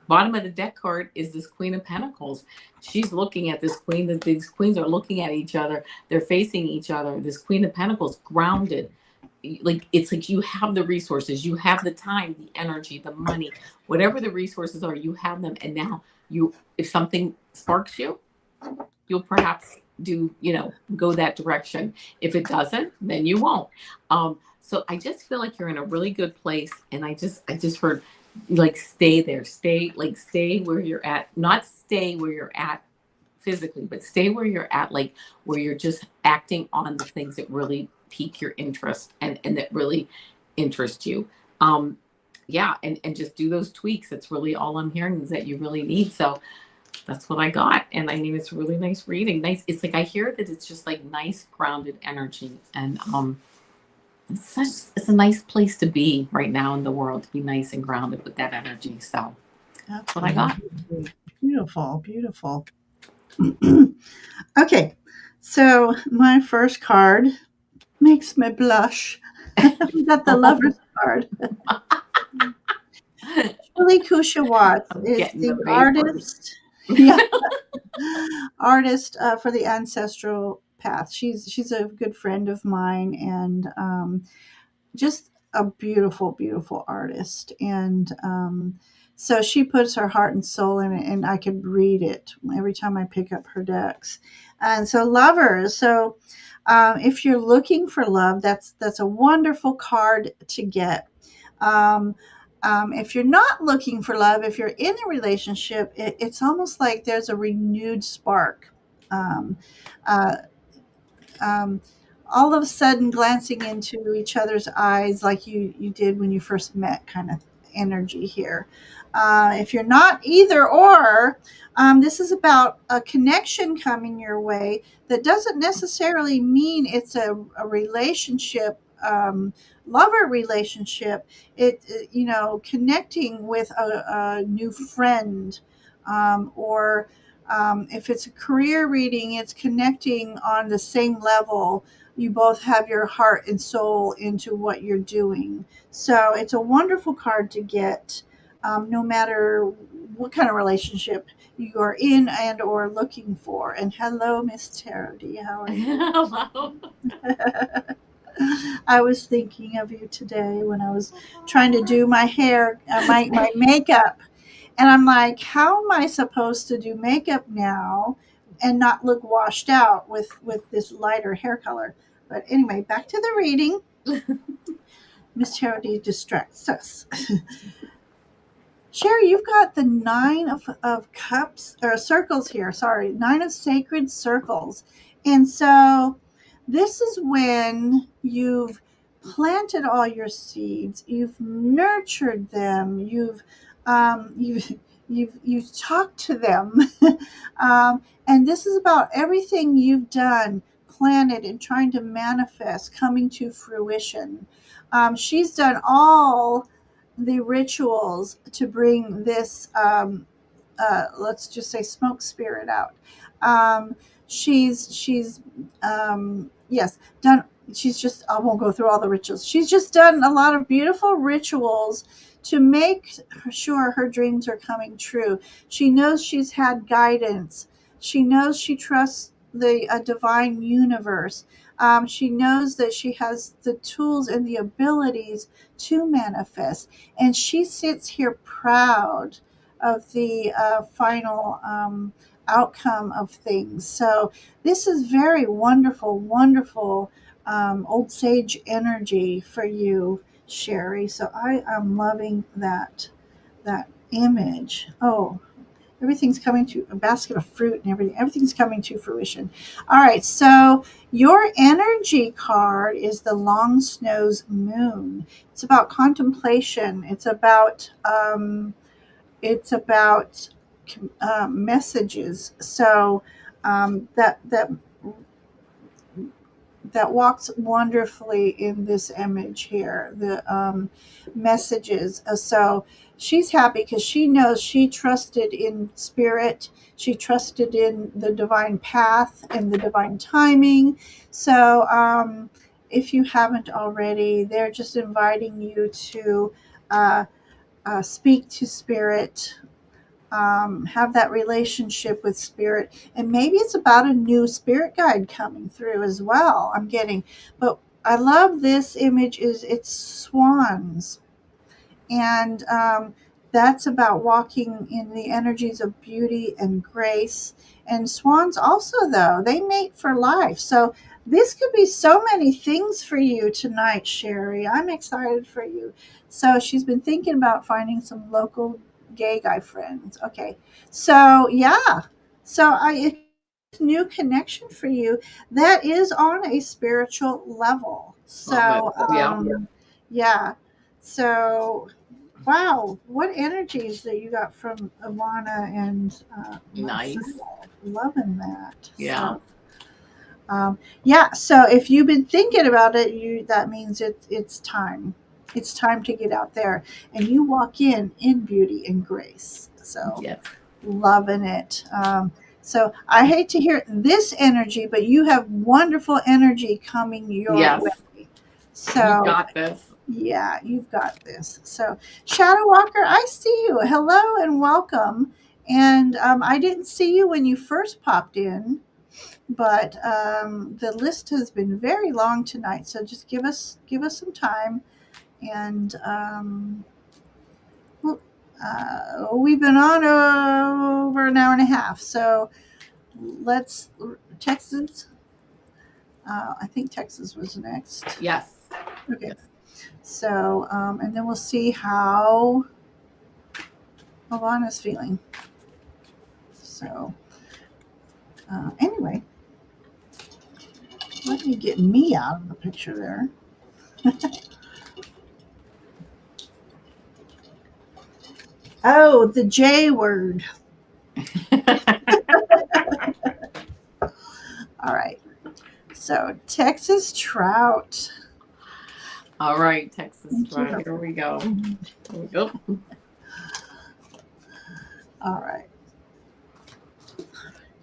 Bottom of the deck card is this Queen of Pentacles. She's looking at this queen, that these queens are looking at each other. They're facing each other. This Queen of Pentacles, grounded. Like it's like you have the resources, you have the time, the energy, the money, whatever the resources are, you have them. And now you, if something sparks you, you'll perhaps do, go that direction. If it doesn't, then you won't. So I just feel like you're in a really good place. And I just heard like stay there, stay where you're at, not stay where you're at physically, but stay where you're at, like where you're just acting on the things that really pique your interest and that really interest you. Yeah, and just do those tweaks. That's really all I'm hearing is that you really need. So that's what I got. And I mean, it's really nice reading. Nice. It's like I hear that it's just like nice grounded energy. And it's a nice place to be right now in the world, to be nice and grounded with that energy. So that's what I got. Beautiful, beautiful. Okay, so my first card makes me blush. We got the Lover's card. Julie Kusha Watts I'm is getting the the vapors. artist. Yeah, artist for the Ancestral Path. She's a good friend of mine, and just a beautiful, beautiful artist. And so she puts her heart and soul in it, and I could read it every time I pick up her decks. And so, lovers. So, if you're looking for love, that's a wonderful card to get. Um, if you're not looking for love, if you're in a relationship, it's almost like there's a renewed spark. Um, uh, um, all of a sudden glancing into each other's eyes like you did when you first met, kind of energy here. If you're not either or, this is about a connection coming your way that doesn't necessarily mean it's a relationship, lover relationship. Connecting with a new friend, or if it's a career reading, it's connecting on the same level. You both have your heart and soul into what you're doing. So it's a wonderful card to get, no matter what kind of relationship you are in and or looking for. And hello, Miss Tarody, how are you? Hello. I was thinking of you today when I was trying to do my hair, my makeup, and I'm like, how am I supposed to do makeup now and not look washed out with this lighter hair color? But anyway, back to the reading. Miss Charity distracts us. Sherry, you've got the nine of cups or circles here. Sorry, nine of sacred circles. And so this is when you've planted all your seeds, you've nurtured them, you've talked to them. And this is about everything you've done, planted, and trying to manifest coming to fruition. She's done all the rituals to bring this, let's just say, smoke spirit out. she's yes, done. She's just, I won't go through all the rituals. She's just done a lot of beautiful rituals to make sure her dreams are coming true. She knows she's had guidance. She knows she trusts the divine universe. She knows that she has the tools and the abilities to manifest, and she sits here proud of the final outcome of things. So this is very wonderful, wonderful old sage energy for you, Sherry. So I am loving that image. Oh, everything's coming to a basket of fruit and everything. Everything's coming to fruition. All right, so your energy card is the long snow's moon. It's about contemplation. It's about messages. So that walks wonderfully in this image here. The messages. So she's happy because she knows she trusted in spirit. She trusted in the divine path and the divine timing. So if you haven't already, they're just inviting you to uh, speak to spirit, have that relationship with spirit, and maybe it's about a new spirit guide coming through as well. I'm getting, but I love this image. Is it's swans, and that's about walking in the energies of beauty and grace. And swans also, though, they mate for life. So this could be so many things for you tonight, Sherry. I'm excited for you. So she's been thinking about finding some local gay guy friends. Okay, so yeah, so I new connection for you that is on a spiritual level. Love it. So Yeah. yeah, so wow, what energies that you got from Avana and my Nice. sister. Loving that. Yeah. So yeah, so if you've been thinking about it, you that means it's time. It's time to get out there, and you walk in beauty and grace. So Yes. loving it. So I hate to hear this energy, but you have wonderful energy coming your Yes. way. You So got this. yeah, you've got this. So, Shadow Walker, I see you. Hello and welcome. And I didn't see you when you first popped in, but the list has been very long tonight. So just give us some time, and well, we've been on over an hour and a half. So let's Texas. I think Texas was next. Yes. Okay. Yes. So and then we'll see how Alana's feeling. So, anyway, let me get me out of the picture there. Oh, the J word. All right. So, Texas trout. All right, Texas Thank you. Strut. Here we go. Here we go. All right.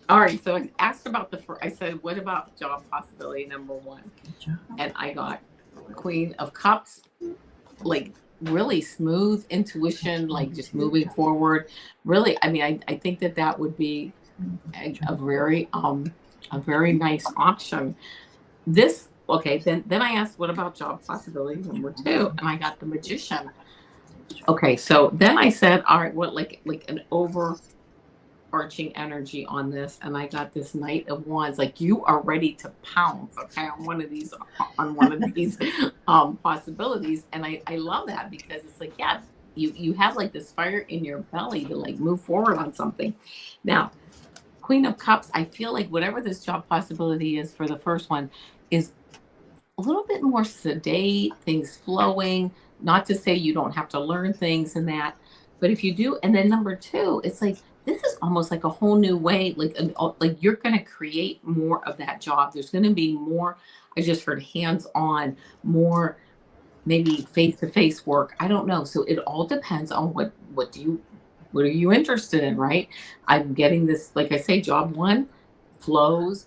All right. So I asked about I said, what about job possibility number one? And I got Queen of Cups, like really smooth intuition, like just moving forward. Really, I mean, I think that would be a very nice option. This okay, then I asked what about job possibility number two? And I got the Magician. Okay, so then I said, all right, what like an overarching energy on this, and I got this Knight of Wands. Like you are ready to pounce, okay, on one of these possibilities. And I love that because it's like, yeah, you have like this fire in your belly to like move forward on something. Now, Queen of Cups, I feel like whatever this job possibility is for the first one is a little bit more sedate, things flowing. Not to say you don't have to learn things and that, but if you do, and then number two, it's like this is almost like a whole new way. Like you're going to create more of that job. There's going to be more. I just heard hands on, more maybe face to face work. I don't know. So it all depends on what are you interested in, right? I'm getting this, like I say, job one flows.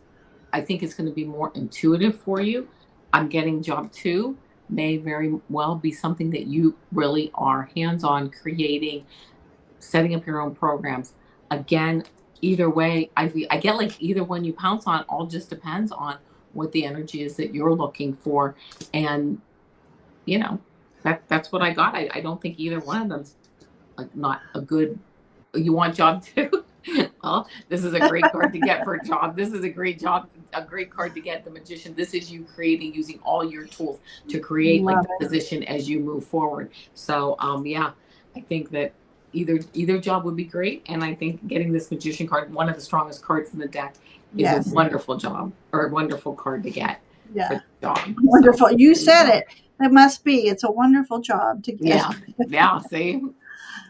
I think it's going to be more intuitive for you. I'm getting job two may very well be something that you really are hands on creating, setting up your own programs. Again, either way, I get like either one you pounce on, all just depends on what the energy is that you're looking for. And, you know, that's what I got. I don't think either one of them's like not a good, you want job two? Well, this is a great card to get for a job. This is a great job, a great card to get the magician. This is you creating using all your tools to create like Love the it. position as you move forward. So yeah, I think that either job would be great. And I think getting this magician card, one of the strongest cards in the deck, is a Yes. wonderful job or a wonderful card to get for Yeah. the job. So Wonderful. You there you said go. it. It must be. It's a wonderful job to get. Yeah. Yeah. See?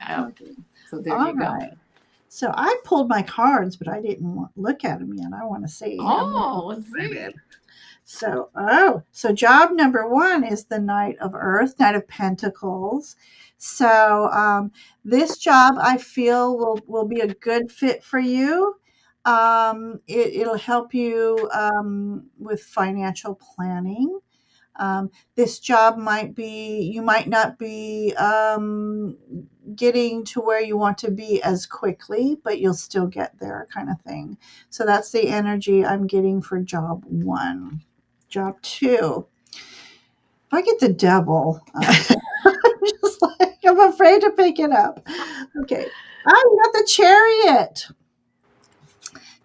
Yep. Okay. So there All you go. right. So I pulled my cards, but I didn't look at them yet. I want to see. I'm looking Oh, let's at see. it. So job number one is the Knight of Earth, Knight of Pentacles. So this job I feel will be a good fit for you. It'll help you with financial planning. This job might be, you might not be getting to where you want to be as quickly, but you'll still get there, kind of thing. So that's the energy I'm getting for job one. Job two, if I get the devil, just like, I'm afraid to pick it up. Okay. You got the chariot.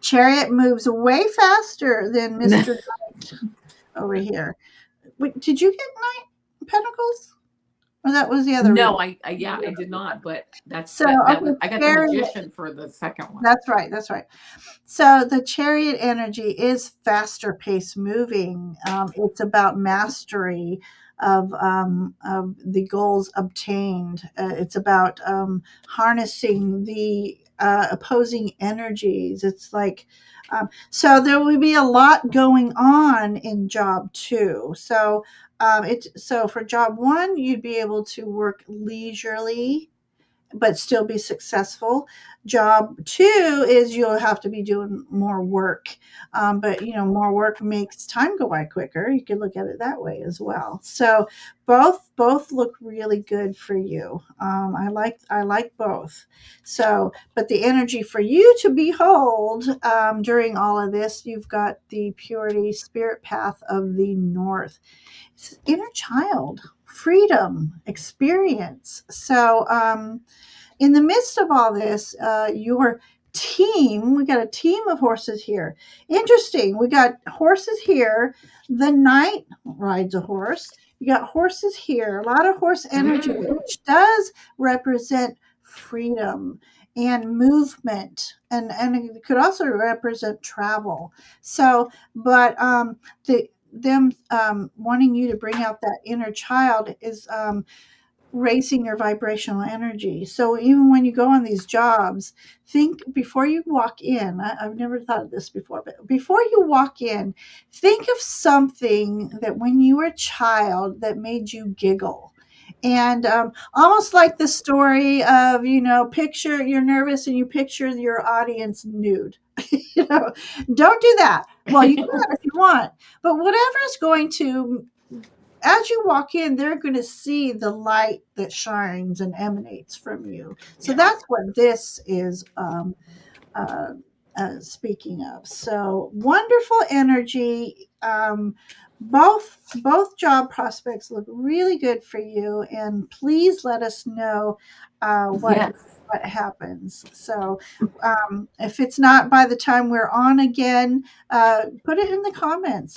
Chariot moves way faster than Mr. Knight over here. Wait, did you get Knight Pentacles? Or that was the other No, reading? I yeah, I did not, but that's So, that was okay, I got the chariot. magician for the second one. That's right. That's right. So the chariot energy is faster pace moving. It's about mastery of the goals obtained. It's about harnessing the opposing energies. It's like, so there will be a lot going on in job two. So for job one, you'd be able to work leisurely but still be successful. Job two is you'll have to be doing more work, but more work makes time go by quicker. You can look at it that way as well. So both look really good for you. I like both. So, but the energy for you to behold during all of this, you've got the purity spirit path of the north. It's inner child, freedom, experience. So in the midst of all this, your team, we got a team of horses here. Interesting. We got horses here. The knight rides a horse. You got horses here, a lot of horse energy, Mm, which does represent freedom and movement, and it could also represent travel. So, but them wanting you to bring out that inner child is raising your vibrational energy. So even when you go on these jobs, think before you walk in. I've never thought of this before, but before you walk in, think of something that when you were a child that made you giggle. And almost like the story of, picture you're nervous and you picture your audience nude. you know, don't do that. Well, you can if you want, but whatever is going to, as you walk in, they're going to see the light that shines and emanates from you. So yeah. that's what this is uh, speaking of. So wonderful energy. Both job prospects look really good for you, and please let us know what Yes. happens. So if it's not by the time we're on again, put it in the comments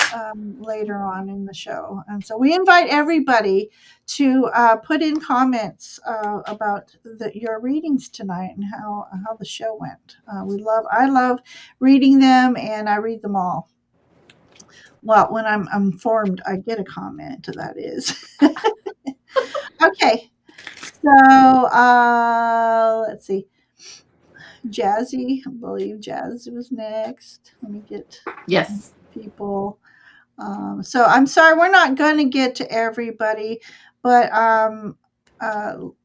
later on in the show. And so we invite everybody to put in comments about your readings tonight and how the show went. I love reading them, and I read them all. Well, when I'm informed, I get a comment. That is okay. So let's see. Jazzy, I believe Jazz was next. Let me get Yes. people. So I'm sorry, we're not going to get to everybody, but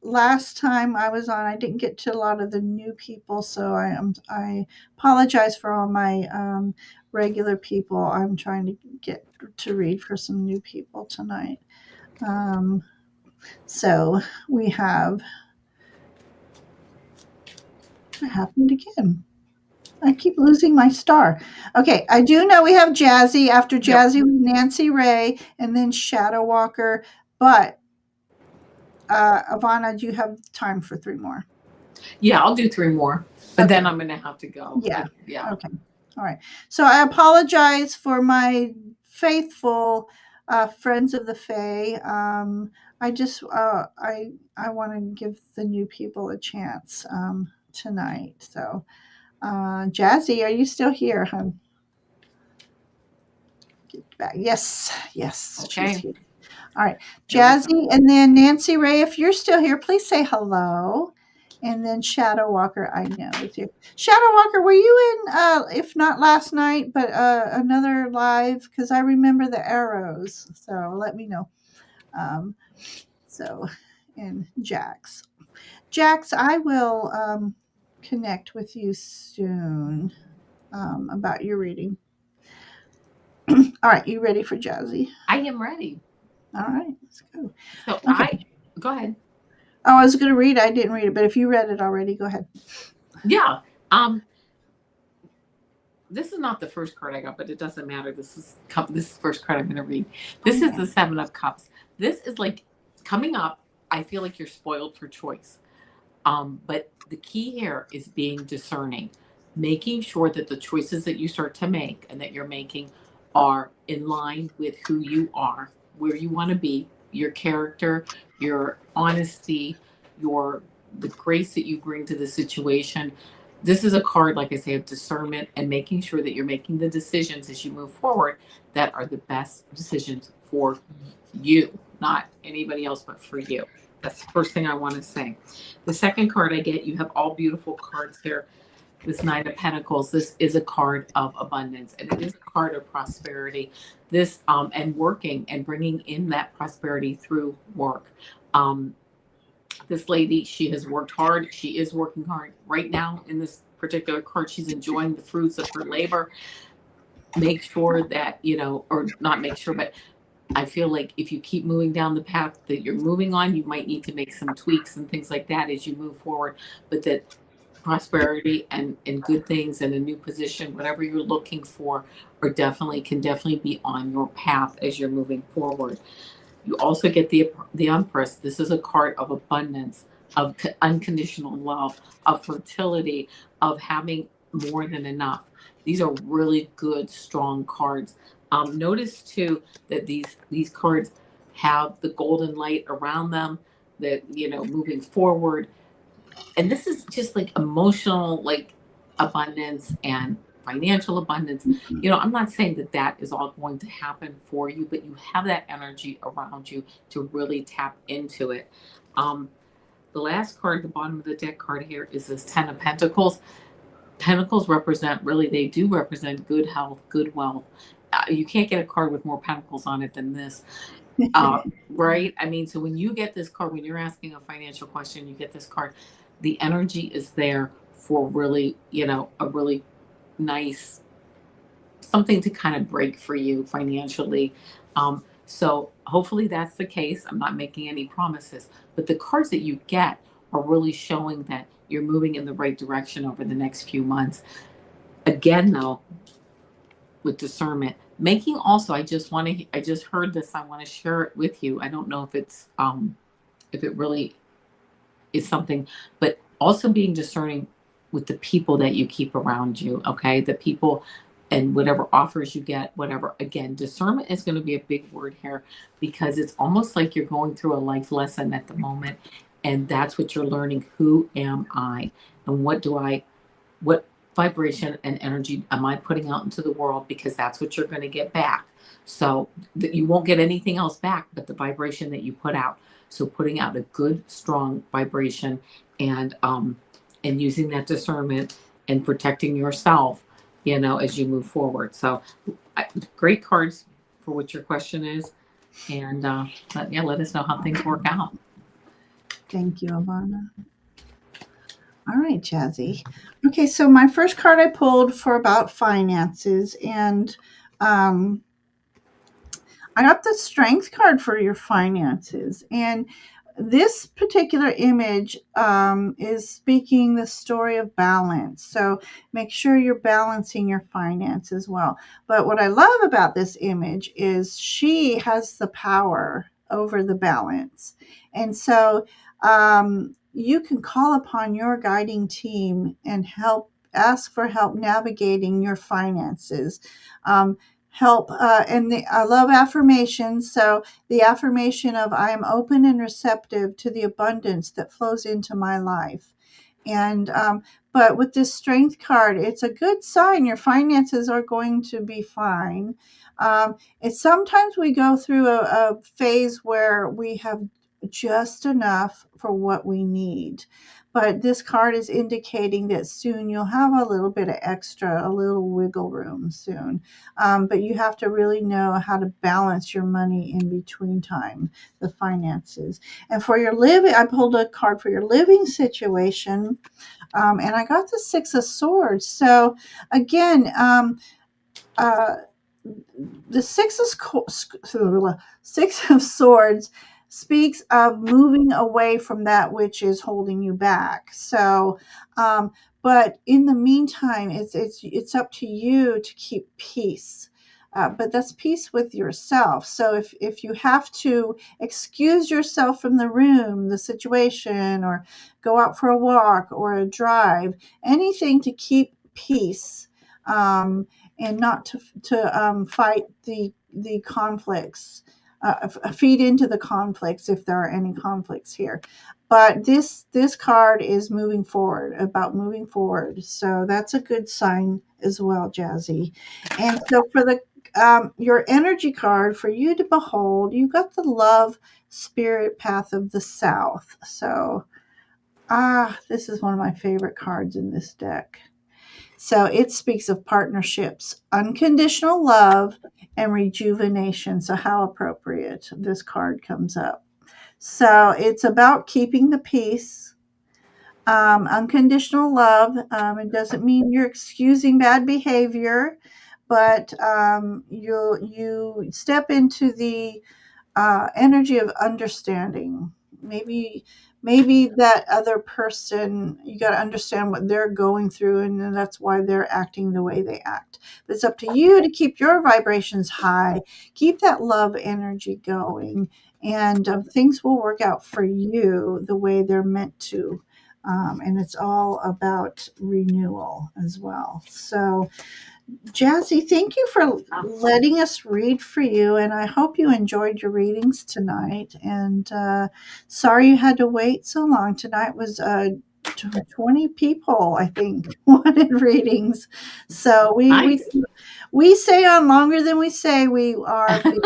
last time I was on, I didn't get to a lot of the new people, so I apologize for all my regular people. I'm trying to get to read for some new people tonight. Um, so we have. What happened again? I keep losing my star. Okay, I do know we have Jazzy. After Yep. Jazzy was Nancy Ray, and then Shadow Walker. But Ivana, do you have time for three more? Yeah, I'll do three more, but then Okay. I'm going to have to go. Yeah. Yeah. Okay. All right. So I apologize for my faithful friends of the Fae. I just I want to give the new people a chance tonight. So Jazzy, are you still here, hon? Get back. Yes, yes, she's Okay. here. All right, Here we go. Jazzy, and then Nancy Ray. If you're still here, please say hello. And then Shadow Walker, I know is here. Shadow Walker, were you in? If not last night, but another live? Because I remember the arrows. So let me know. Um, so, and Jax, I will connect with you soon about your reading. All right, you ready for Jazzy? I am ready. All right, let's go. So Okay. go ahead. Oh, I was going to read it. I didn't read it, but if you read it already, go ahead. Yeah. Um, this is not the first card I got, but it doesn't matter. This is the first card I'm going to read. This is Okay. the Seven of Cups. This is like coming up. I feel like you're spoiled for choice. But the key here is being discerning, making sure that the choices that you start to make and that you're making are in line with who you are, where you want to be, your character, your honesty, your the grace that you bring to the situation. This is a card, like I say, of discernment and making sure that you're making the decisions as you move forward that are the best decisions for you, not anybody else, but for you. That's the first thing I want to say. The second card I get, you have all beautiful cards here. This Nine of Pentacles. This is a card of abundance, and it is a card of prosperity. This and working and bringing in that prosperity through work. Um, this lady, she has worked hard. She is working hard right now in this particular card. She's enjoying the fruits of her labor. Make sure that or not make sure, but I feel like if you keep moving down the path that you're moving on, you might need to make some tweaks and things like that as you move forward. But that prosperity and good things and a new position, whatever you're looking for, can definitely be on your path as you're moving forward. You also get the Empress. This is a card of abundance, of unconditional love, of fertility, of having more than enough. These are really good, strong cards. Notice too that these cards have the golden light around them. That moving forward, and this is just like emotional, like abundance and financial abundance. I'm not saying that that is all going to happen for you, but you have that energy around you to really tap into it. um the last card, the bottom of the deck card here, is this Ten of Pentacles. Pentacles represent, really, they do represent good health, good wealth. You can't get a card with more pentacles on it than this. Right? I mean, so when you get this card, when you're asking a financial question, you get this card, the energy is there for really, a really nice something to kind of break for you financially. So hopefully that's the case. I'm not making any promises, but the cards that you get are really showing that you're moving in the right direction over the next few months. Again, though, with discernment, making also, I just heard this, I want to share it with you. I don't know if it really is something, but also being discerning with the people that you keep around you. Okay, the people and whatever offers you get, whatever. Again, discernment is going to be a big word here, because it's almost like you're going through a life lesson at the moment, and that's what you're learning. Who am I, and what vibration and energy am I putting out into the world? Because that's what you're going to get back. So that you won't get anything else back but the vibration that you put out. So putting out a good, strong vibration, and using that discernment and protecting yourself, as you move forward. So great cards for what your question is, and let us know how things work out. Thank you, Avana. All right, Jazzy. Okay, so my first card I pulled for about finances, and um, I got the strength card for your finances. And this particular image is speaking the story of balance. So make sure you're balancing your finances well. But what I love about this image is she has the power over the balance. And so you can call upon your guiding team and ask for help navigating your finances. Help I love affirmations. So the affirmation of I am open and receptive to the abundance that flows into my life. And but with this strength card, it's a good sign your finances are going to be fine. It's sometimes we go through a phase where we have just enough for what we need, but this card is indicating that soon you'll have a little bit of extra, a little wiggle room soon. But you have to really know how to balance your money in between time, the finances. And for your living, I pulled a card for your living situation, and I got the Six of Swords. So again, uh, the Six of Swords speaks of moving away from that which is holding you back. So, um, but in the meantime, it's up to you to keep peace. But that's peace with yourself. So if you have to excuse yourself from the room, the situation, or go out for a walk or a drive, anything to keep peace. And not to fight the conflicts, feed into the conflicts if there are any conflicts here. But this card is moving forward, about moving forward. So that's a good sign as well, Jazzy. And so for the your energy card for you to behold, you got the love spirit path of the south. So this is one of my favorite cards in this deck. So it speaks of partnerships, unconditional love, and rejuvenation. So, how appropriate this card comes up. So, it's about keeping the peace, unconditional love. It doesn't mean you're excusing bad behavior, but you step into the energy of understanding. Maybe that other person, you got to understand what they're going through, and then that's why they're acting the way they act. But it's up to you to keep your vibrations high, keep that love energy going, and things will work out for you the way they're meant to. And it's all about renewal as well. So Jazzy, thank you for letting us read for you, and I hope you enjoyed your readings tonight. And sorry you had to wait so long. Tonight was 20 people, I think, wanted readings. So Nice. we say on longer than we say we are. We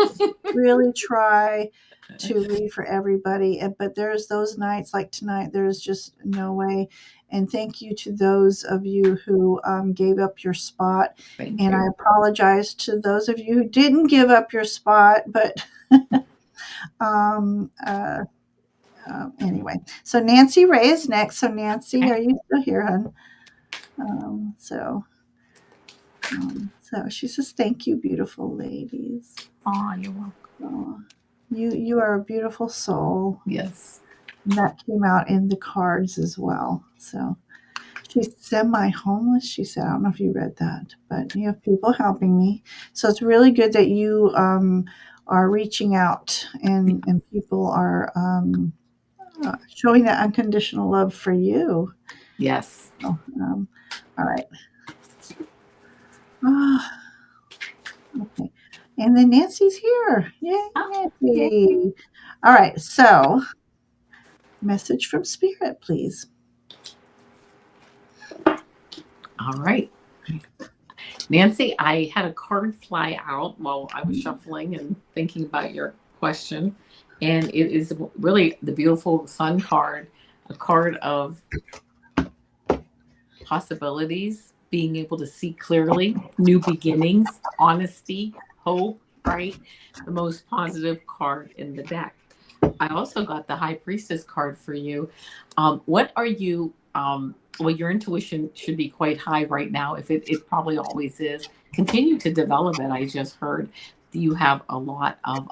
really try to read for everybody, but there's those nights like tonight. There's just no way. And thank you to those of you who gave up your spot. Thank And I you. apologize to those of you who didn't give up your spot, but um, uh, anyway. So Nancy Ray is next. So Nancy, Okay. are you still here, hon? So she says, "Thank you, beautiful ladies. Oh, you're welcome. Oh, you are a beautiful soul." Yes. And that came out in the cards as well. So she's semi-homeless. She said, "I don't know if you read that, but you have people helping me." So it's really good that you are reaching out and people are showing that unconditional love for you. Yes. So, all right. Ah, okay. And then Nancy's here. Yay, Oh, yay. Nancy. All right. So, message from Spirit, please. All right. Nancy, I had a card fly out while I was shuffling and thinking about your question. And it is really the beautiful sun card, a card of possibilities, being able to see clearly, new beginnings, honesty, hope, right? The most positive card in the deck. I also got the High Priestess card for you. What are you? Well, your intuition should be quite high right now. If it probably always is. Continue to develop it. I just heard you have a lot of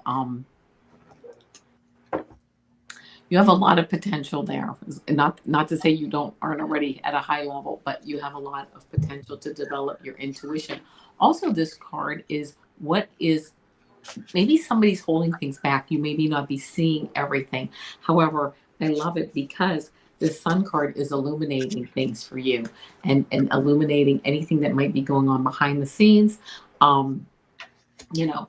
you have a lot of potential there. Not to say you don't aren't already at a high level, but you have a lot of potential to develop your intuition. Also, this card is what is maybe somebody's holding things back. You maybe not be seeing everything. However, I love it because the sun card is illuminating things for you and illuminating anything that might be going on behind the scenes. Um, you know,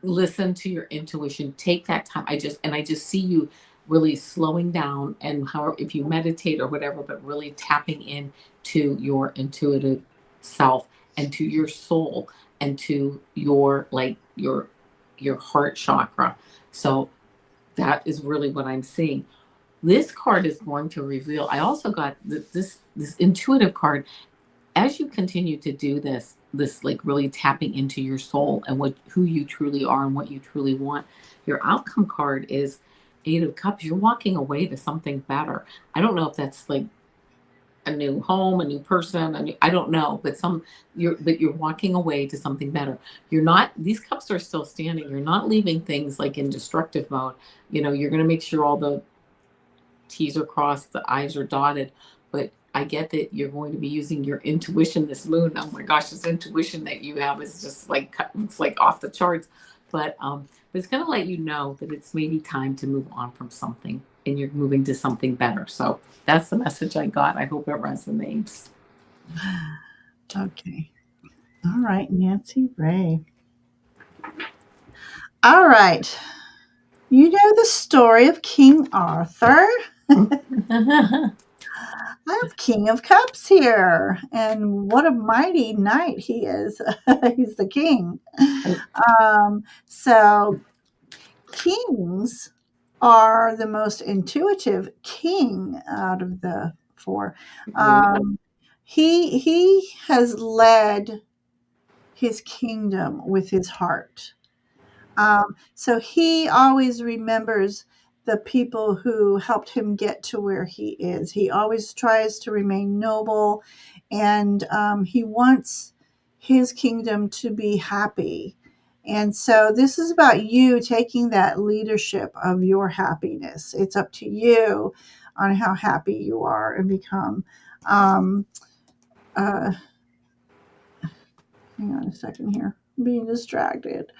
listen to your intuition. Take that time. I just see you really slowing down and how if you meditate or whatever, but really tapping in to your intuitive self and to your soul and to your like your heart chakra. So that is really what I'm seeing. This card is going to reveal. I also got this intuitive card as you continue to do this like really tapping into your soul and what who you truly are and what you truly want. Your outcome card is Eight of Cups. You're walking away to something better. I don't know if that's like a new home, a new person, I don't know, but you're walking away to something better. You're not, these cups are still standing. You're not leaving things like in destructive mode. You're going to make sure all the T's are crossed, the I's are dotted. But I get that you're going to be using your intuition this moon. Oh my gosh, this intuition that you have is just like it's like off the charts. But it's going to let you know that it's maybe time to move on from something and you're moving to something better. So that's the message I got. I hope it resonates. Okay. All right, Nancy Ray. All right. You know the story of King Arthur? I have King of Cups here, and what a mighty knight he is. He's the king. So kings are the most intuitive king out of the four. Um, he has led his kingdom with his heart. So he always remembers the people who helped him get to where he is. He always tries to remain noble, and he wants his kingdom to be happy. And so this is about you taking that leadership of your happiness. It's up to you on how happy you are and become. Um, uh, Hang on a second here. I'm being distracted.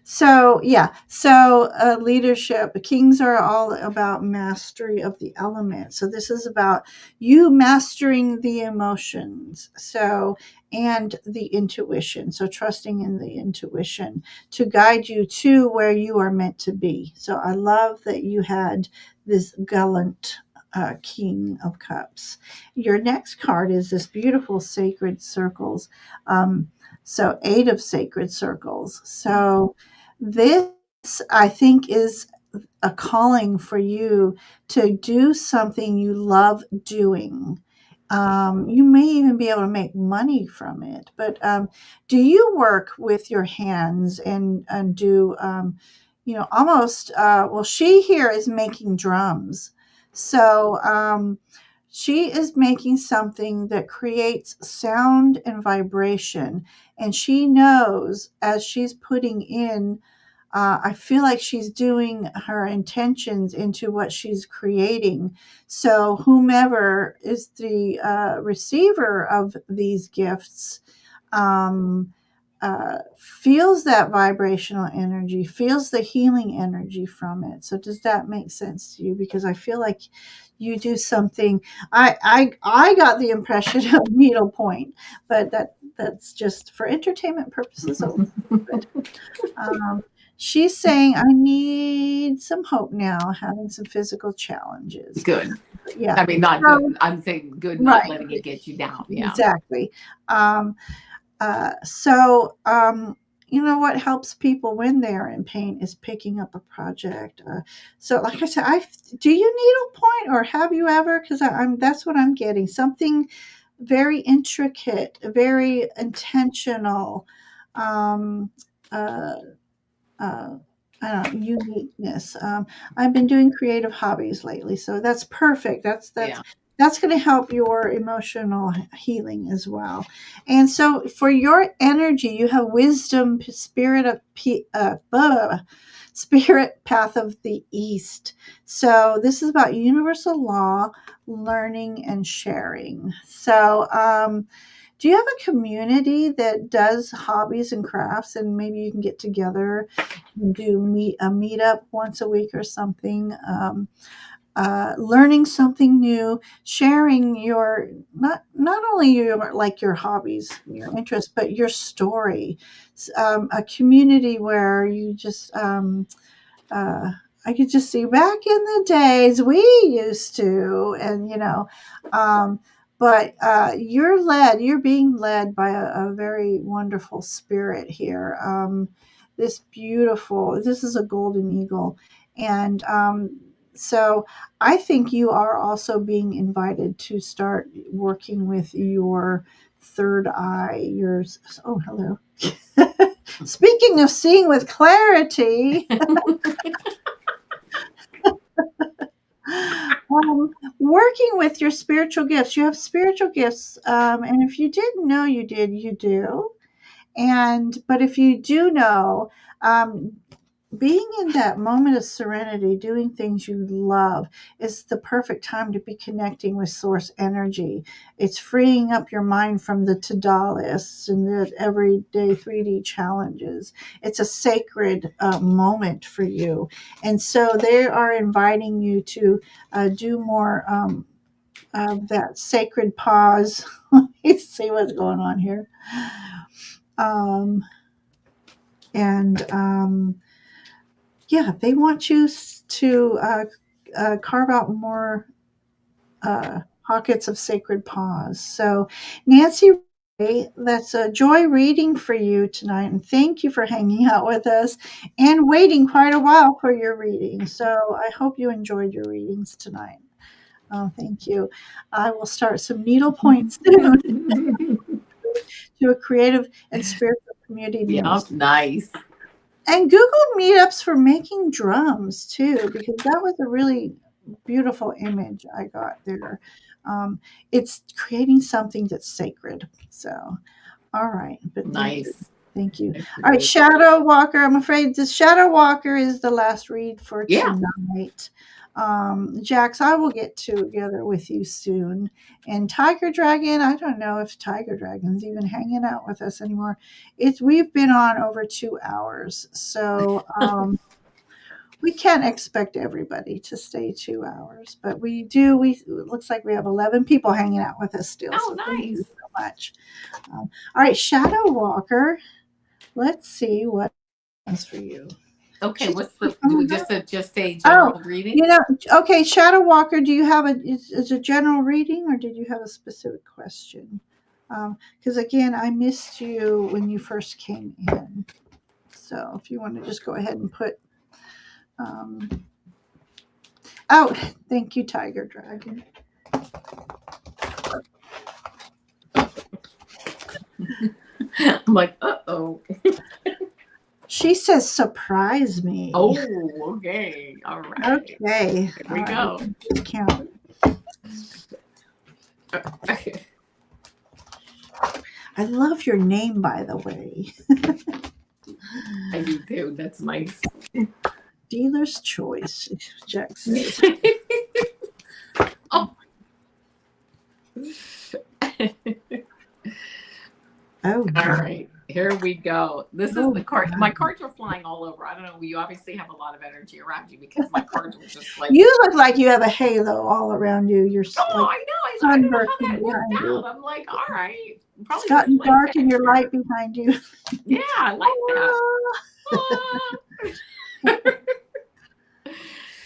So yeah, so leadership. Kings are all about mastery of the element. So this is about you mastering the emotions. So and the intuition. So trusting in the intuition to guide you to where you are meant to be. So I love that you had this gallant. King of Cups. Your next card is this beautiful sacred circles. So, eight of sacred circles. So, this I think is a calling for you to do something you love doing. You may even be able to make money from it. But do you work with your hands and do, almost, well, she here is making drums. So she is making something that creates sound and vibration. And she knows as she's putting in I feel like she's doing her intentions into what she's creating. So, whomever is the receiver of these gifts um, feels that vibrational energy, feels the healing energy from it. So, does that make sense to you? Because I feel like you do something. I got the impression of needlepoint, but that's just for entertainment purposes only. But um, she's saying, I need some hope now, having some physical challenges. Good. Yeah. I mean, not good. So, I'm saying good, not right. letting it get you down. Yeah. Exactly. Um, so, you know what helps people when they're in pain is picking up a project. So, like I said, do you needlepoint or have you ever? Because I'm that's what I'm getting. Something very intricate, very intentional. Um, uh, uh, uniqueness. I've been doing creative hobbies lately, so that's perfect. Yeah. That's going to help your emotional healing as well. And so, for your energy, you have wisdom, spirit path of the East. So this is about universal law, learning, and sharing. So. Do you have a community that does hobbies and crafts, and maybe you can get together and do a meetup once a week or something? Learning something new, sharing your not only your hobbies, your interests, but your story. A community where you just uh, I could just see back in the days we used to, and but you're being led by a very wonderful spirit here. This is a golden eagle, and so I think you are also being invited to start working with your third eye. Oh, hello. Speaking of seeing with clarity, working with your spiritual gifts. You have spiritual gifts, and if you didn't know you did, you do. And but if you do know, um, being in that moment of serenity, doing things you love, is the perfect time to be connecting with source energy. It's freeing up your mind from the to-do lists and the everyday 3D challenges. It's a sacred moment for you. And so they are inviting you to do more of that sacred pause. Let me see what's going on here. Um, and Yeah, they want you to carve out more pockets of sacred pause. So, Nancy, that's a joy reading for you tonight. And thank you for hanging out with us and waiting quite a while for your reading. So, I hope you enjoyed your readings tonight. Oh, thank you. I will start some needlepoint soon to a creative and spiritual community near Yeah, us. nice. And Google meetups for making drums too, because that was a really beautiful image I got there. Um, it's creating something that's sacred. So, all right, but thank you. Nice. Thank you. Nice to All right, meet Shadow Walker. I'm afraid the Shadow Walker is the last read for you. Yeah. tonight. Jax, I will get together with you soon. And Tiger Dragon, I don't know if Tiger Dragon's even hanging out with us anymore. We've been on over 2 hours, so we can't expect everybody to stay 2 hours, but we do. It looks like we have 11 people hanging out with us still. Oh, So thank you nice. so much. All right, Shadow Walker. Let's see what happens for you. Okay, She's what's the do we mhm. just a Oh, general reading? you know, okay, Shadow Walker. Do you have is a general reading, or did you have a specific question? Because again, I missed you when you first came in. So if you want to just go ahead and put. Um, oh, thank you, Tiger Dragon. I'm like, uh-oh. She says, "Surprise me." Oh, okay. All right. Okay, Here all we right. go. Count. I love your name, by the way. I do too. That's nice. Dealer's choice, Jack says. Oh. Oh, All my. right, here we go. This is Oh, the card. my. My cards are flying all over. I don't know. You obviously have a lot of energy around you because my cards were just like, You look like you have a halo all around you. You're oh, like I know. I don't know how sunbursting that worked behind you. out. I'm like, all right, It's probably gotten dark and your light reflector. behind you. Yeah, I like that. Ah.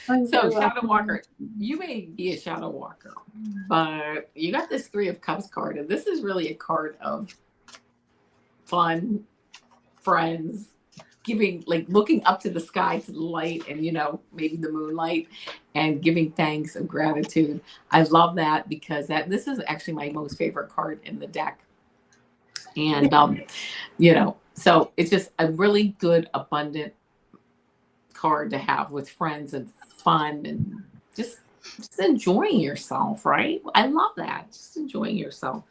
I'm So, very Shadow welcome. Walker, you may be a Shadow Walker, but you got this Three of Cups card, and this is really a card of fun, friends, giving, like looking up to the sky, to the light, and maybe the moonlight, and giving thanks and gratitude. I love that because this is actually my most favorite card in the deck. And so it's just a really good, abundant card to have with friends and fun and just just enjoying yourself, right? I love that. Just enjoying yourself.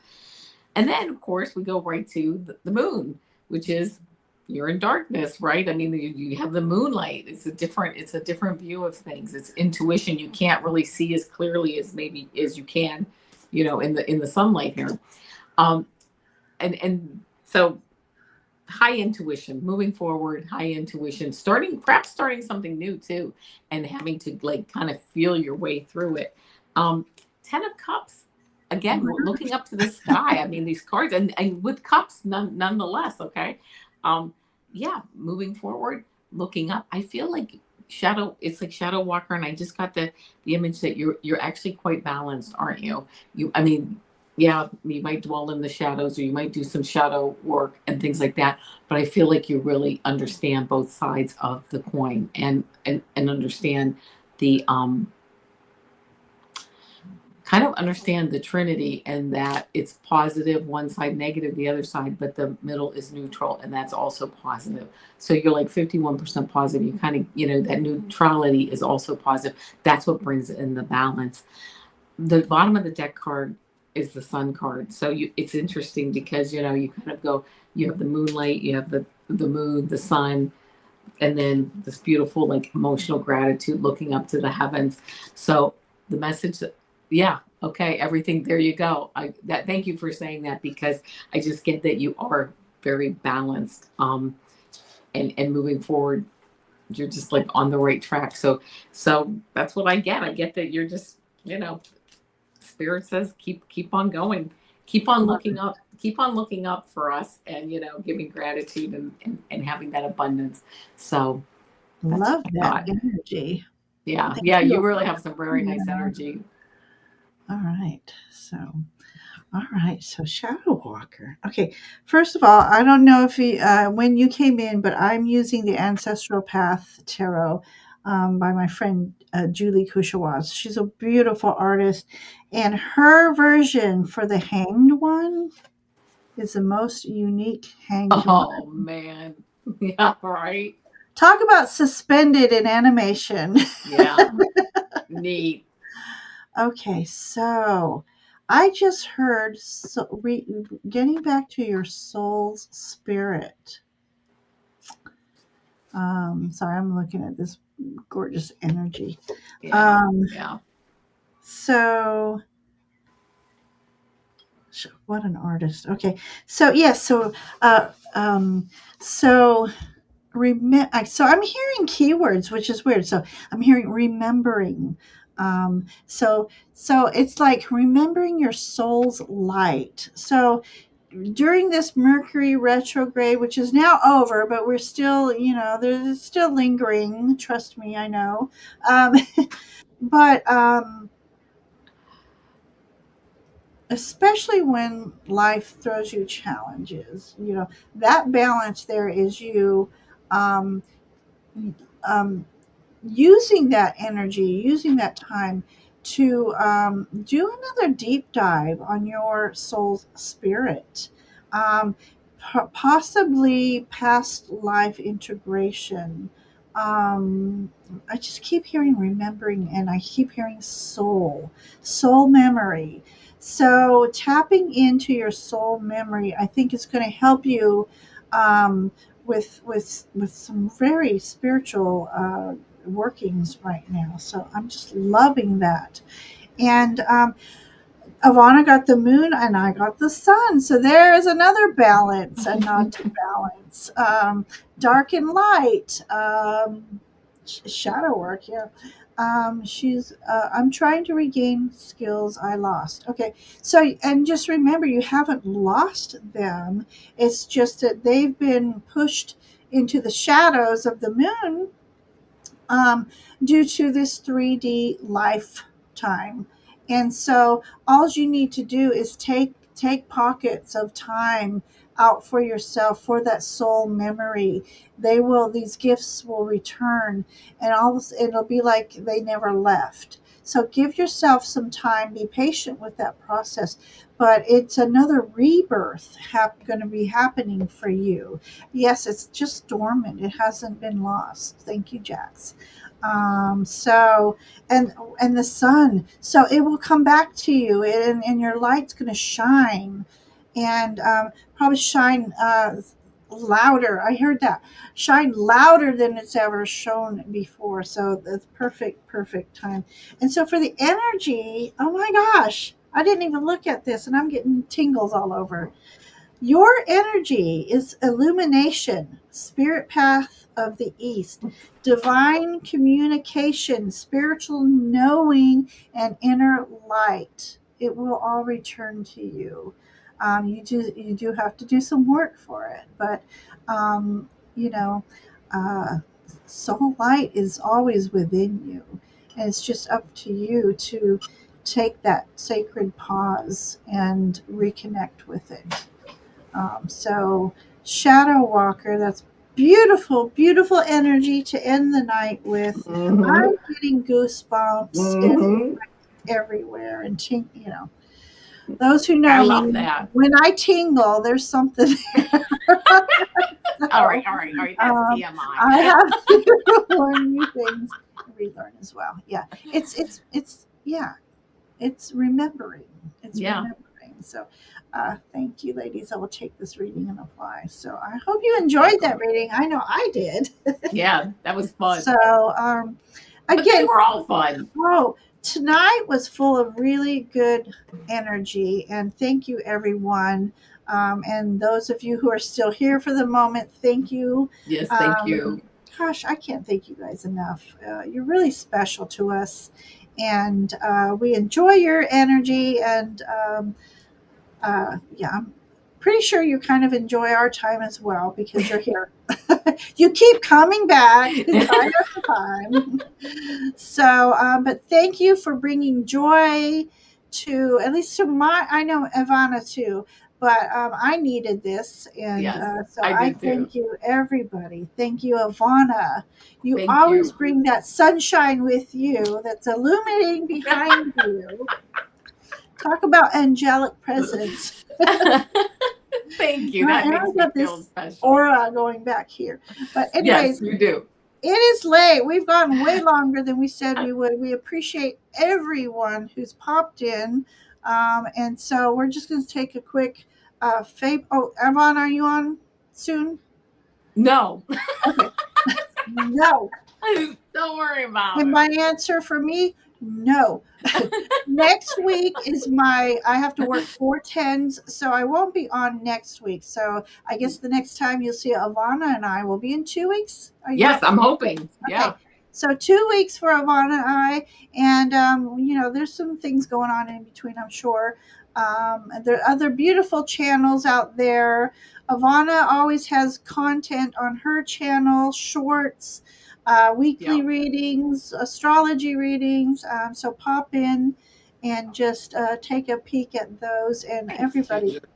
And then, of course, we go right to the moon, which is you're in darkness, right? I mean, you have the moonlight. It's a different view of things. It's intuition. You can't really see as clearly as maybe as you can, in the sunlight here. Um, and so high intuition, moving forward, high intuition, perhaps starting something new too, and having to like kind of feel your way through it. um 10 of cups, Oh again, my looking up to the sky. I mean, these cards, and with cups, nonetheless. Okay. um yeah, moving forward, looking up. I feel like shadow it's like shadow walker, and I just got the image that you're actually quite balanced, aren't you? I mean, yeah, you might dwell in the shadows, or you might do some shadow work and things like that, but I feel like you really understand both sides of the coin, and understand the kind of understand the trinity, and that it's positive one side, negative the other side, but the middle is neutral, and that's also positive. So you're like 51% positive. You kind of, that neutrality is also positive. That's what brings in the balance. The bottom of the deck card is the sun card. So it's interesting because you kind of go, you have the moonlight, you have the moon, the sun, and then this beautiful like emotional gratitude, looking up to the heavens. So the message, yeah, okay, everything, there you go. Thank you for saying that, because I just get that you are very balanced, and moving forward, you're just like on the right track. So that's what I get. I get that you're just, spirit says keep on going, keep on looking up for us, and giving gratitude, and having that abundance. So that's love what I that got. energy. Yeah, Thank yeah, you. you really have some very nice Yeah. energy. All right. So Shadow Walker. Okay. First of all, I don't know if when you came in, but I'm using the Ancestral Path Tarot by my friend Julie Kushawaz. She's a beautiful artist, and her version for the Hanged One is the most unique Hanged Oh One. man. Yeah, right. Talk about suspended in animation. Yeah, neat. Okay, so I just heard, getting back to your soul's spirit. Sorry, I'm looking at this gorgeous energy. Yeah, Um, yeah. so what an artist. Okay, so yes, uh, um, so so I'm hearing keywords, which is weird. So I'm hearing remembering. So it's like remembering your soul's light. So during this Mercury retrograde, which is now over, but we're still, there's still lingering. Trust me, I know. Um, but especially when life throws you challenges, that balance there is you. Um, um, Using that energy, using that time to do another deep dive on your soul's spirit, possibly past life integration. I just keep hearing remembering, and I keep hearing soul memory. So tapping into your soul memory, I think, is going to help you um, with some very spiritual workings right now. So I'm just loving that. And Avana got the moon and I got the sun. So there is another balance, a nod to balance. Dark and light, shadow work, yeah. I'm trying to regain skills I lost. Okay. So, and just remember, you haven't lost them. It's just that they've been pushed into the shadows of the moon um, due to this 3D lifetime. And so all you need to do is take pockets of time out for yourself, for that soul memory. These gifts will return, and it'll be like they never left. So give yourself some time, be patient with that process, but it's another rebirth going to be happening for you. Yes, it's just dormant. It hasn't been lost. Thank you, Jax. So and the sun, so it will come back to you, and your light's going to shine, and probably shine louder. I heard that shine louder than it's ever shown before. So that's perfect time. And so for the energy, oh my gosh, I didn't even look at this, and I'm getting tingles all over. Your energy is illumination, spirit path of the East, divine communication, spiritual knowing, and inner light. It will all return to you. You do have to do some work for it, but you know, uh, soul light is always within you, and it's just up to you to take that sacred pause and reconnect with it. So, Shadow Walker, that's beautiful, beautiful energy to end the night with. Mm-hmm. I'm getting goosebumps Mm-hmm. everywhere, and those who I know love me, that. when I tingle, there's something. All right, So, all right, all right. That's I TMI. have to learn new things, relearn as well. Yeah, yeah, it's remembering. It's Yeah, remembering. So, thank you, ladies. I will take this reading and apply. So, I hope you enjoyed that welcome. reading. I know I did. Yeah, that was fun. So, But they again, were all fun. oh, tonight was full of really good energy, and thank you, everyone. And those of you who are still here for the moment, thank you. Yes, thank Um, you. Gosh, I can't thank you guys enough. You're really special to us, and we enjoy your energy. And yeah, I'm pretty sure you kind of enjoy our time as well because you're here. You keep coming back time after time. So, but thank you for bringing joy to at least to my. I know Ivana too, but I needed this, and Yes, so I I did too. thank you, everybody. Thank you, Ivana. You Thank always you. bring that sunshine with you that's illuminating behind you. Talk about angelic presence. Thank you. And That I makes me got feel this special. aura going back here. But Yes, anyways, you do. it is late. We've gone way longer than we said we would. We appreciate everyone who's popped in. And so we're just going to take a quick Oh, Avon, are you on soon? No, Okay. No. don't worry about And my answer for me, no. Next week is I have to work 4 10s, so I won't be on next week. So I guess it. the next time you'll see Ivana and I will be in 2 weeks. Are you Yes, up? I'm hoping. Yeah. Okay. So 2 weeks for Ivana and I, and there's some things going on in between, I'm sure. There are other beautiful channels out there. Ivana always has content on her channel, shorts, weekly Yeah. readings, astrology readings. So pop in and just take a peek at those. And Thanks, everybody, Ginger.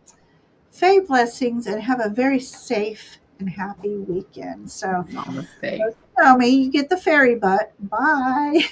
Faye blessings and have a very safe and happy weekend. So Namaste. those who know me, you get the fairy butt. Bye.